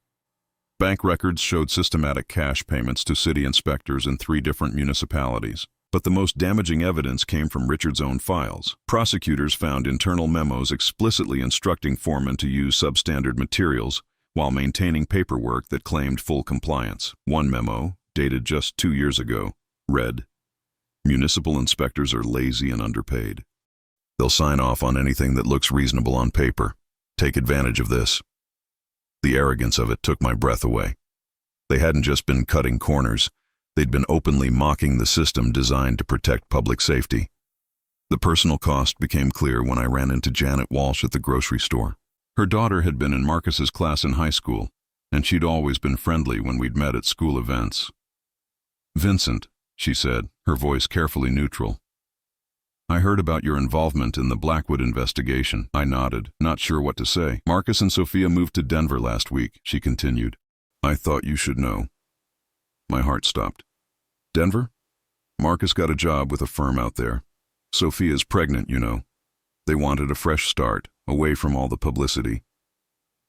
S1: Bank records showed systematic cash payments to city inspectors in 3 different municipalities. But the most damaging evidence came from Richard's own files. Prosecutors found internal memos explicitly instructing foremen to use substandard materials while maintaining paperwork that claimed full compliance. One memo, dated just 2 years ago, read, "Municipal inspectors are lazy and underpaid. They'll sign off on anything that looks reasonable on paper. Take advantage of this." The arrogance of it took my breath away. They hadn't just been cutting corners. They'd been openly mocking the system designed to protect public safety. The personal cost became clear when I ran into Janet Walsh at the grocery store. Her daughter had been in Marcus's class in high school, and she'd always been friendly when we'd met at school events. "Vincent," she said, her voice carefully neutral. "I heard about your involvement in the Blackwood investigation." I nodded, not sure what to say. "Marcus and Sophia moved to Denver last week," she continued. "I thought you should know." My heart stopped. "Denver? Marcus got a job with a firm out there. Sophia's pregnant, you know. They wanted a fresh start, away from all the publicity."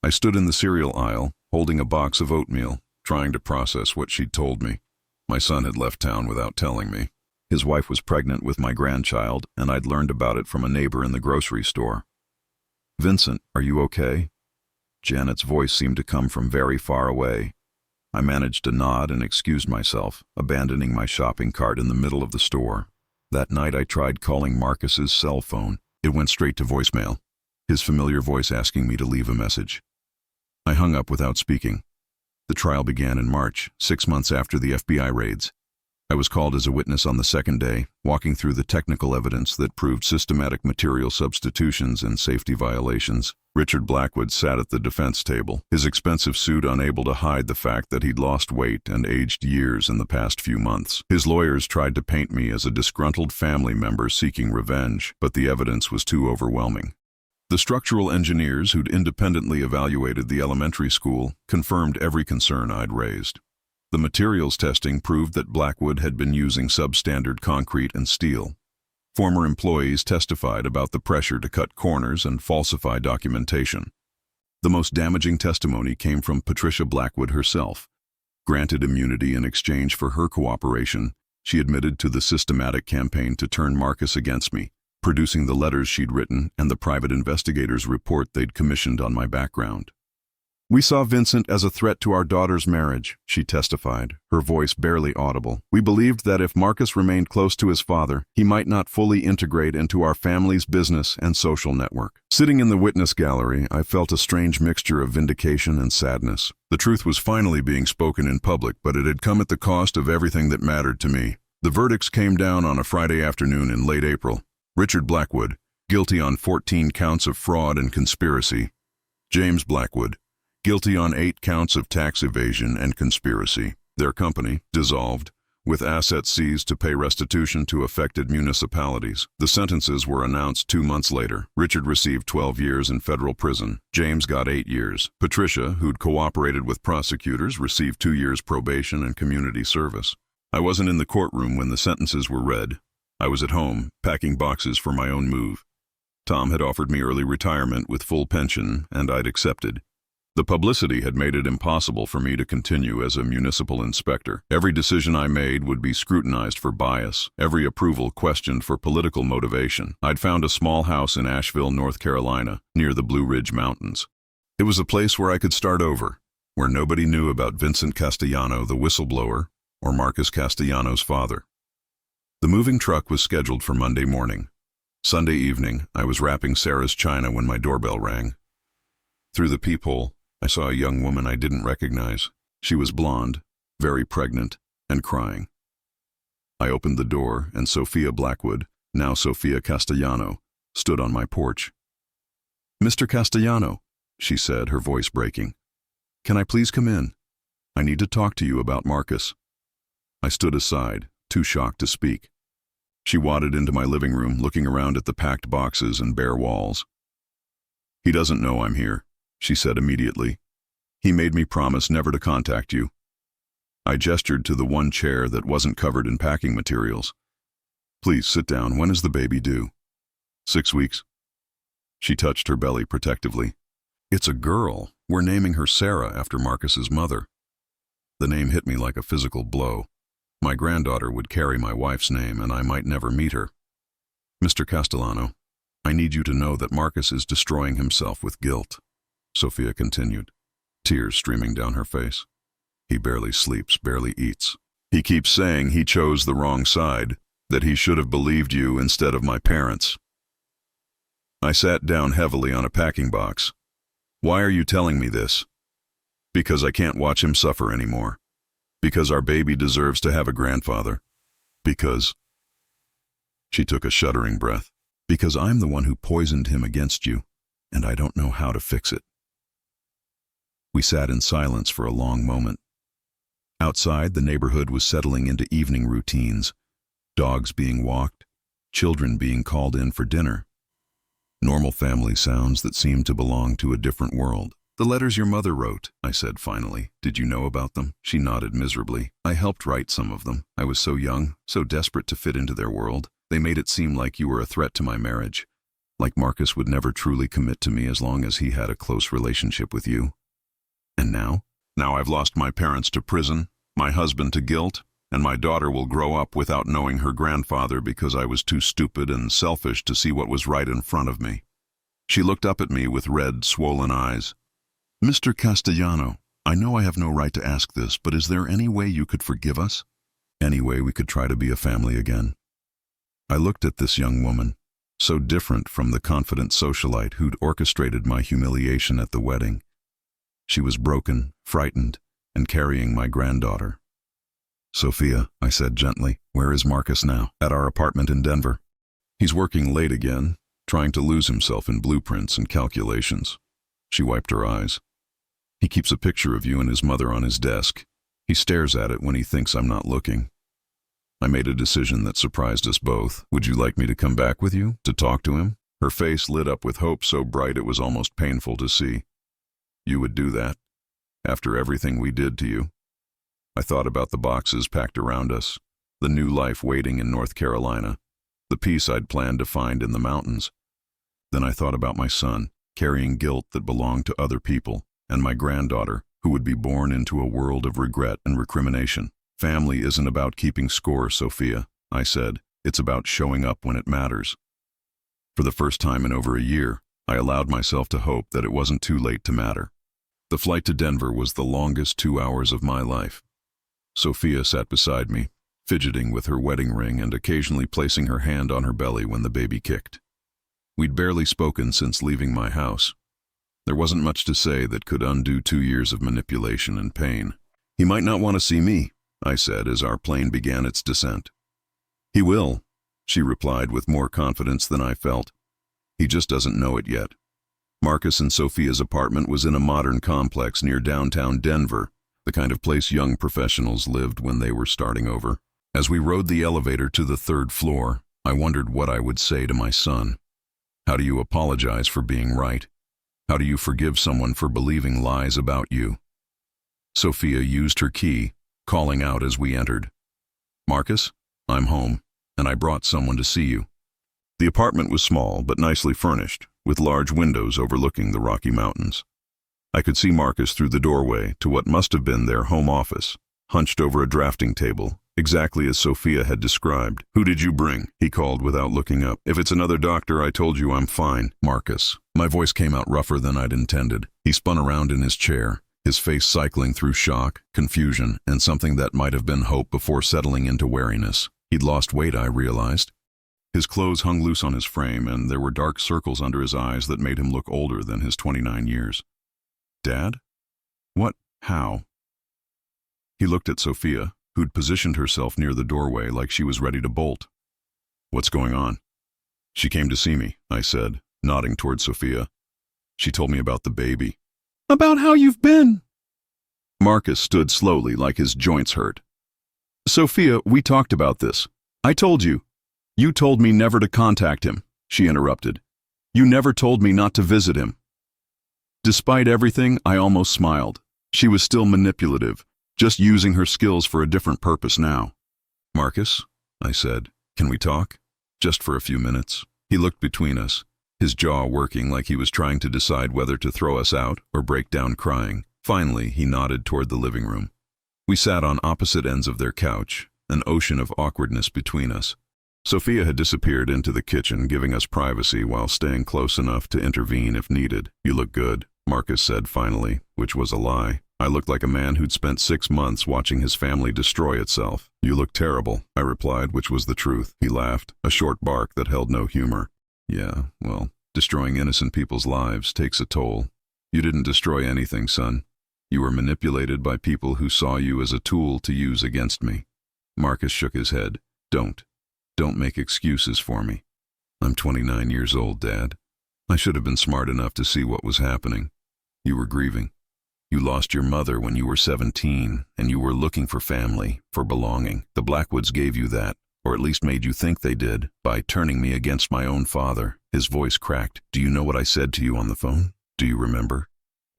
S1: I stood in the cereal aisle, holding a box of oatmeal, trying to process what she'd told me. My son had left town without telling me. His wife was pregnant with my grandchild, and I'd learned about it from a neighbor in the grocery store. "Vincent, are you okay?" Janet's voice seemed to come from very far away. I managed to nod and excused myself, abandoning my shopping cart in the middle of the store. That night I tried calling Marcus's cell phone. It went straight to voicemail, his familiar voice asking me to leave a message. I hung up without speaking. The trial began in March, 6 months after the FBI raids. I was called as a witness on the second day, walking through the technical evidence that proved systematic material substitutions and safety violations. Richard Blackwood sat at the defense table, his expensive suit unable to hide the fact that he'd lost weight and aged years in the past few months. His lawyers tried to paint me as a disgruntled family member seeking revenge, but the evidence was too overwhelming. The structural engineers who'd independently evaluated the elementary school confirmed every concern I'd raised. The materials testing proved that Blackwood had been using substandard concrete and steel. Former employees testified about the pressure to cut corners and falsify documentation. The most damaging testimony came from Patricia Blackwood herself. Granted immunity in exchange for her cooperation, she admitted to the systematic campaign to turn Marcus against me, producing the letters she'd written and the private investigators' report they'd commissioned on my background. "We saw Vincent as a threat to our daughter's marriage," she testified, her voice barely audible. "We believed that if Marcus remained close to his father, he might not fully integrate into our family's business and social network." Sitting in the witness gallery, I felt a strange mixture of vindication and sadness. The truth was finally being spoken in public, but it had come at the cost of everything that mattered to me. The verdicts came down on a Friday afternoon in late April. Richard Blackwood, guilty on 14 counts of fraud and conspiracy. James Blackwood, guilty on 8 counts of tax evasion and conspiracy. Their company, dissolved, with assets seized to pay restitution to affected municipalities. The sentences were announced 2 months later. Richard received 12 years in federal prison. James got 8 years. Patricia, who'd cooperated with prosecutors, received 2 years probation and community service. I wasn't in the courtroom when the sentences were read. I was at home, packing boxes for my own move. Tom had offered me early retirement with full pension, and I'd accepted. The publicity had made it impossible for me to continue as a municipal inspector. Every decision I made would be scrutinized for bias, every approval questioned for political motivation. I'd found a small house in Asheville, North Carolina, near the Blue Ridge Mountains. It was a place where I could start over, where nobody knew about Vincent Castellano, the whistleblower, or Marcus Castellano's father. The moving truck was scheduled for Monday morning. Sunday evening, I was wrapping Sarah's china when my doorbell rang. Through the peephole, I saw a young woman I didn't recognize. She was blonde, very pregnant, and crying. I opened the door, and Sophia Blackwood, now Sophia Castellano, stood on my porch. "Mr. Castellano," she said, her voice breaking. "Can I please come in? I need to talk to you about Marcus." I stood aside, too shocked to speak. She wadded into my living room, looking around at the packed boxes and bare walls. "He doesn't know I'm here," she said immediately. "He made me promise never to contact you." I gestured to the one chair that wasn't covered in packing materials. Please sit down. When is the baby due? 6 weeks. She touched her belly protectively. It's a girl. We're naming her Sarah after Marcus's mother. The name hit me like a physical blow. My granddaughter would carry my wife's name, and I might never meet her. Mr. Castellano, I need you to know that Marcus is destroying himself with guilt, Sophia continued, tears streaming down her face. He barely sleeps, barely eats. He keeps saying he chose the wrong side, that he should have believed you instead of my parents. I sat down heavily on a packing box. Why are you telling me this? Because I can't watch him suffer anymore. Because our baby deserves to have a grandfather. Because... She took a shuddering breath. Because I'm the one who poisoned him against you, and I don't know how to fix it. We sat in silence for a long moment. Outside, the neighborhood was settling into evening routines. Dogs being walked, children being called in for dinner. Normal family sounds that seemed to belong to a different world. The letters your mother wrote, I said finally. Did you know about them? She nodded miserably. I helped write some of them. I was so young, so desperate to fit into their world. They made it seem like you were a threat to my marriage. Like Marcus would never truly commit to me as long as he had a close relationship with you. And now? Now I've lost my parents to prison, my husband to guilt, and my daughter will grow up without knowing her grandfather because I was too stupid and selfish to see what was right in front of me. She looked up at me with red, swollen eyes. Mr. Castellano, I know I have no right to ask this, but is there any way you could forgive us? Any way we could try to be a family again? I looked at this young woman, so different from the confident socialite who'd orchestrated my humiliation at the wedding. She was broken, frightened, and carrying my granddaughter. Sophia, I said gently, where is Marcus now? At our apartment in Denver. He's working late again, trying to lose himself in blueprints and calculations. She wiped her eyes. He keeps a picture of you and his mother on his desk. He stares at it when he thinks I'm not looking. I made a decision that surprised us both. Would you like me to come back with you, to talk to him? Her face lit up with hope so bright it was almost painful to see. You would do that, after everything we did to you? I thought about the boxes packed around us, the new life waiting in North Carolina, the peace I'd planned to find in the mountains. Then I thought about my son, carrying guilt that belonged to other people, and my granddaughter, who would be born into a world of regret and recrimination. Family isn't about keeping score, Sophia, I said. It's about showing up when it matters. For the first time in over a year, I allowed myself to hope that it wasn't too late to matter. The flight to Denver was the longest 2 hours of my life. Sophia sat beside me, fidgeting with her wedding ring and occasionally placing her hand on her belly when the baby kicked. We'd barely spoken since leaving my house. There wasn't much to say that could undo 2 years of manipulation and pain. He might not want to see me, I said as our plane began its descent. He will, she replied with more confidence than I felt. He just doesn't know it yet. Marcus and Sophia's apartment was in a modern complex near downtown Denver, the kind of place young professionals lived when they were starting over. As we rode the elevator to the 3rd floor, I wondered what I would say to my son. How do you apologize for being right? How do you forgive someone for believing lies about you? Sophia used her key, calling out as we entered. Marcus, I'm home, and I brought someone to see you. The apartment was small but nicely furnished, with large windows overlooking the Rocky Mountains. I could see Marcus through the doorway to what must have been their home office, hunched over a drafting table, exactly as Sophia had described. Who did you bring? He called without looking up. If it's another doctor, I told you I'm fine. Marcus. My voice came out rougher than I'd intended. He spun around in his chair, his face cycling through shock, confusion, and something that might have been hope before settling into wariness. He'd lost weight, I realized. His clothes hung loose on his frame, and there were dark circles under his eyes that made him look older than his 29 years. Dad? What? How? He looked at Sophia, who'd positioned herself near the doorway like she was ready to bolt. What's going on? She came to see me, I said, nodding toward Sophia. She told me about the baby. About how you've been. Marcus stood slowly like his joints hurt. Sophia, we talked about this. I told you. You told me never to contact him, she interrupted. You never told me not to visit him. Despite everything, I almost smiled. She was still manipulative, just using her skills for a different purpose now. Marcus, I said, Can we talk? Just for a few minutes. He looked between us, his jaw working like he was trying to decide whether to throw us out or break down crying. Finally, he nodded toward the living room. We sat on opposite ends of their couch, an ocean of awkwardness between us. Sophia had disappeared into the kitchen, giving us privacy while staying close enough to intervene if needed. You look good, Marcus said finally, which was a lie. I looked like a man who'd spent 6 months watching his family destroy itself. You look terrible, I replied, which was the truth. He laughed, a short bark that held no humor. Yeah, well, destroying innocent people's lives takes a toll. You didn't destroy anything, son. You were manipulated by people who saw you as a tool to use against me. Marcus shook his head. Don't make excuses for me. I'm 29 years old, Dad. I should have been smart enough to see what was happening. You were grieving. You lost your mother when you were 17, and you were looking for family, for belonging. The Blackwoods gave you that, or at least made you think they did, by turning me against my own father. His voice cracked. Do you know what I said to you on the phone? Do you remember?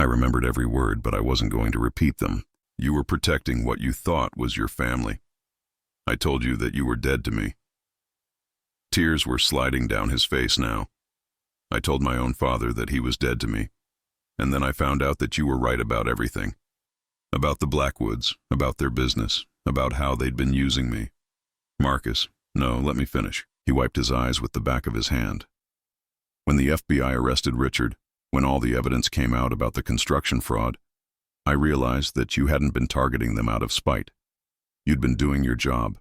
S1: I remembered every word, but I wasn't going to repeat them. You were protecting what you thought was your family. I told you that you were dead to me. Tears were sliding down his face now. I told my own father that he was dead to me. And then I found out that you were right about everything. About the Blackwoods, about their business, about how they'd been using me. Marcus, no, let me finish. He wiped his eyes with the back of his hand. When the FBI arrested Richard, when all the evidence came out about the construction fraud, I realized that you hadn't been targeting them out of spite. You'd been doing your job.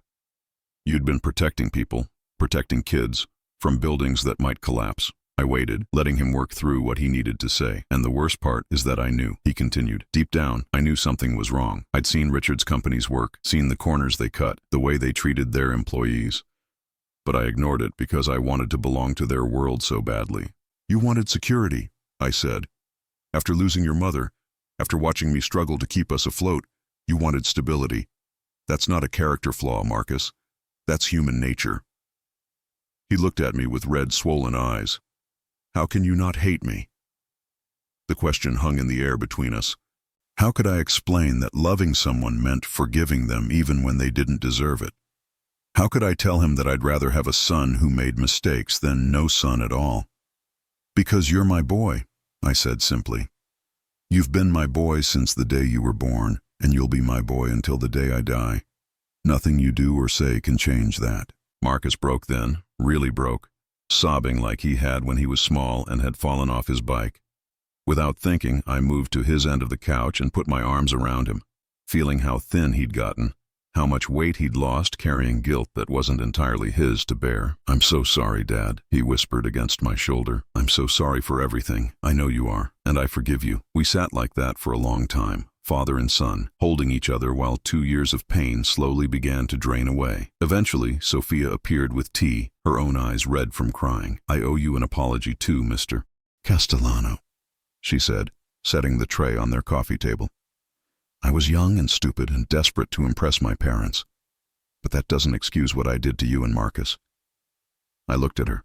S1: You'd been protecting people, protecting kids, from buildings that might collapse. I waited, letting him work through what he needed to say. And the worst part is that I knew, he continued. Deep down, I knew something was wrong. I'd seen Richard's company's work, seen the corners they cut, the way they treated their employees. But I ignored it because I wanted to belong to their world so badly. You wanted security, I said. After losing your mother, after watching me struggle to keep us afloat, you wanted stability. That's not a character flaw, Marcus. That's human nature. He looked at me with red, swollen eyes. How can you not hate me? The question hung in the air between us. How could I explain that loving someone meant forgiving them even when they didn't deserve it? How could I tell him that I'd rather have a son who made mistakes than no son at all? Because you're my boy, I said simply. You've been my boy since the day you were born, and you'll be my boy until the day I die. Nothing you do or say can change that. Marcus broke then, really broke, sobbing like he had when he was small and had fallen off his bike. Without thinking, I moved to his end of the couch and put my arms around him, feeling how thin he'd gotten, how much weight he'd lost carrying guilt that wasn't entirely his to bear. I'm so sorry, Dad, he whispered against my shoulder. I'm so sorry for everything. I know you are, and I forgive you. We sat like that for a long time, father and son, holding each other while 2 years of pain slowly began to drain away. Eventually, Sophia appeared with tea, her own eyes red from crying. I owe you an apology too, Mr. Castellano, she said, setting the tray on their coffee table. I was young and stupid and desperate to impress my parents, but that doesn't excuse what I did to you and Marcus. I looked at her,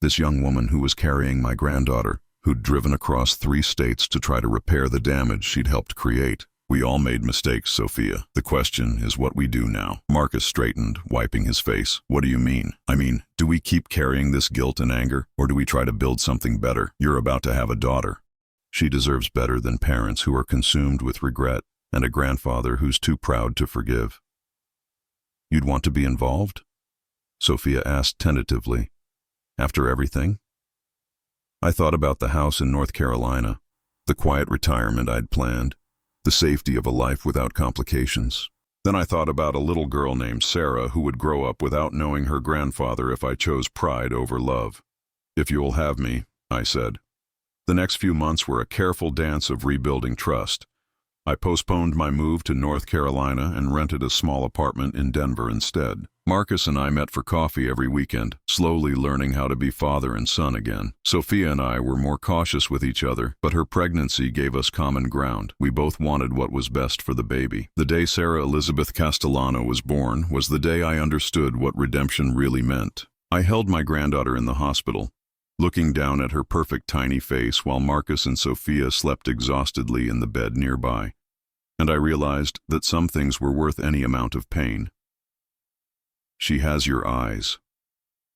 S1: this young woman who was carrying my granddaughter, who'd driven across 3 states to try to repair the damage she'd helped create. We all made mistakes, Sophia. The question is what we do now. Marcus straightened, wiping his face. What do you mean? I mean, do we keep carrying this guilt and anger, or do we try to build something better? You're about to have a daughter. She deserves better than parents who are consumed with regret and a grandfather who's too proud to forgive. You'd want to be involved? Sophia asked tentatively. After everything? I thought about the house in North Carolina, the quiet retirement I'd planned, the safety of a life without complications. Then I thought about a little girl named Sarah who would grow up without knowing her grandfather if I chose pride over love. If you'll have me, I said. The next few months were a careful dance of rebuilding trust. I postponed my move to North Carolina and rented a small apartment in Denver instead. Marcus and I met for coffee every weekend, slowly learning how to be father and son again. Sophia and I were more cautious with each other, but her pregnancy gave us common ground. We both wanted what was best for the baby. The day Sarah Elizabeth Castellano was born was the day I understood what redemption really meant. I held my granddaughter in the hospital, looking down at her perfect tiny face while Marcus and Sophia slept exhaustedly in the bed nearby. And I realized that some things were worth any amount of pain. She has your eyes,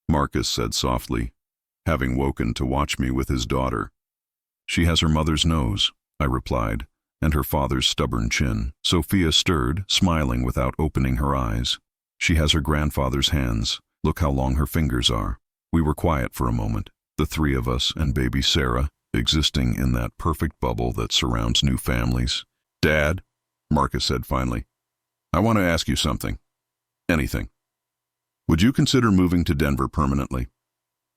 S1: Marcus said softly, having woken to watch me with his daughter. She has her mother's nose, I replied, and her father's stubborn chin. Sophia stirred, smiling without opening her eyes. She has her grandfather's hands. Look how long her fingers are. We were quiet for a moment, the three of us and baby Sarah, existing in that perfect bubble that surrounds new families. Dad, Marcus said finally, I want to ask you something. Anything. Would you consider moving to Denver permanently?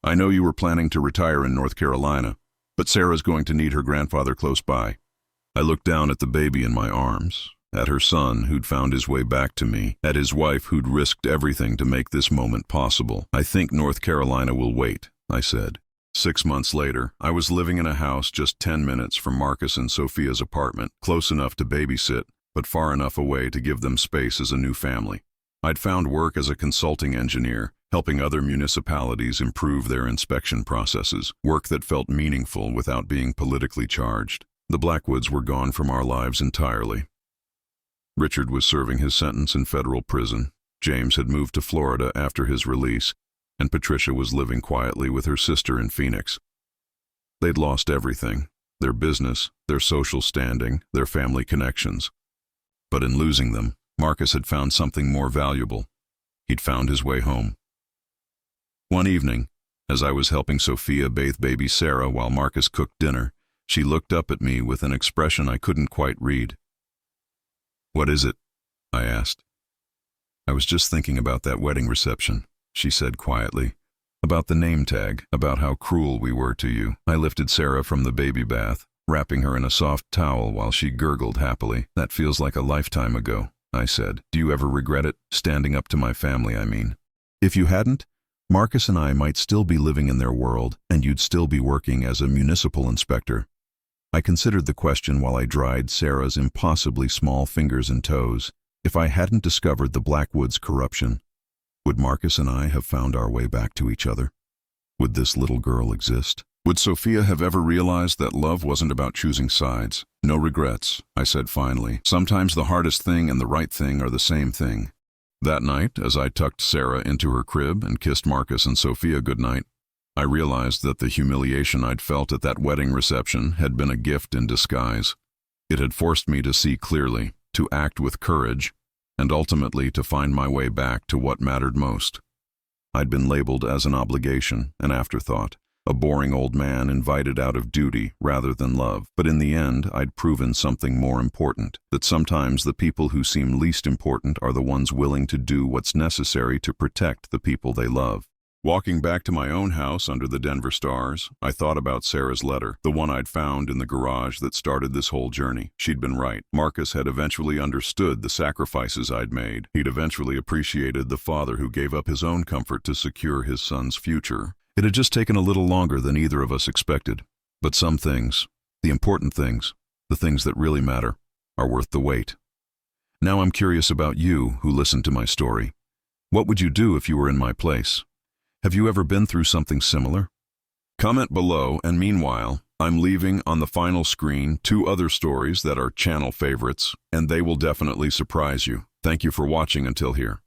S1: I know you were planning to retire in North Carolina, but Sarah's going to need her grandfather close by. I looked down at the baby in my arms, at her son who'd found his way back to me, at his wife who'd risked everything to make this moment possible. I think North Carolina will wait, I said. 6 months later, I was living in a house just 10 minutes from Marcus and Sophia's apartment, close enough to babysit, but far enough away to give them space as a new family. I'd found work as a consulting engineer, helping other municipalities improve their inspection processes, work that felt meaningful without being politically charged. The Blackwoods were gone from our lives entirely. Richard was serving his sentence in federal prison. James had moved to Florida after his release, and Patricia was living quietly with her sister in Phoenix. They'd lost everything, their business, their social standing, their family connections. But in losing them, Marcus had found something more valuable. He'd found his way home. One evening, as I was helping Sophia bathe baby Sarah while Marcus cooked dinner, she looked up at me with an expression I couldn't quite read. What is it? I asked. I was just thinking about that wedding reception, she said quietly. About the name tag, about how cruel we were to you. I lifted Sarah from the baby bath, wrapping her in a soft towel while she gurgled happily. That feels like a lifetime ago, I said. Do you ever regret it? Standing up to my family, I mean. If you hadn't, Marcus and I might still be living in their world, and you'd still be working as a municipal inspector. I considered the question while I dried Sarah's impossibly small fingers and toes. If I hadn't discovered the Blackwoods corruption, would Marcus and I have found our way back to each other? Would this little girl exist? Would Sophia have ever realized that love wasn't about choosing sides? No regrets, I said finally. Sometimes the hardest thing and the right thing are the same thing. That night, as I tucked Sarah into her crib and kissed Marcus and Sophia goodnight, I realized that the humiliation I'd felt at that wedding reception had been a gift in disguise. It had forced me to see clearly, to act with courage, and ultimately to find my way back to what mattered most. I'd been labeled as an obligation, an afterthought, a boring old man invited out of duty rather than love. But in the end, I'd proven something more important, that sometimes the people who seem least important are the ones willing to do what's necessary to protect the people they love. Walking back to my own house under the Denver stars, I thought about Sarah's letter, the one I'd found in the garage that started this whole journey. She'd been right. Marcus had eventually understood the sacrifices I'd made. He'd eventually appreciated the father who gave up his own comfort to secure his son's future. It had just taken a little longer than either of us expected. But some things, the important things, the things that really matter, are worth the wait. Now I'm curious about you who listened to my story. What would you do if you were in my place? Have you ever been through something similar? Comment below, and meanwhile, I'm leaving on the final screen 2 other stories that are channel favorites, and they will definitely surprise you. Thank you for watching until here.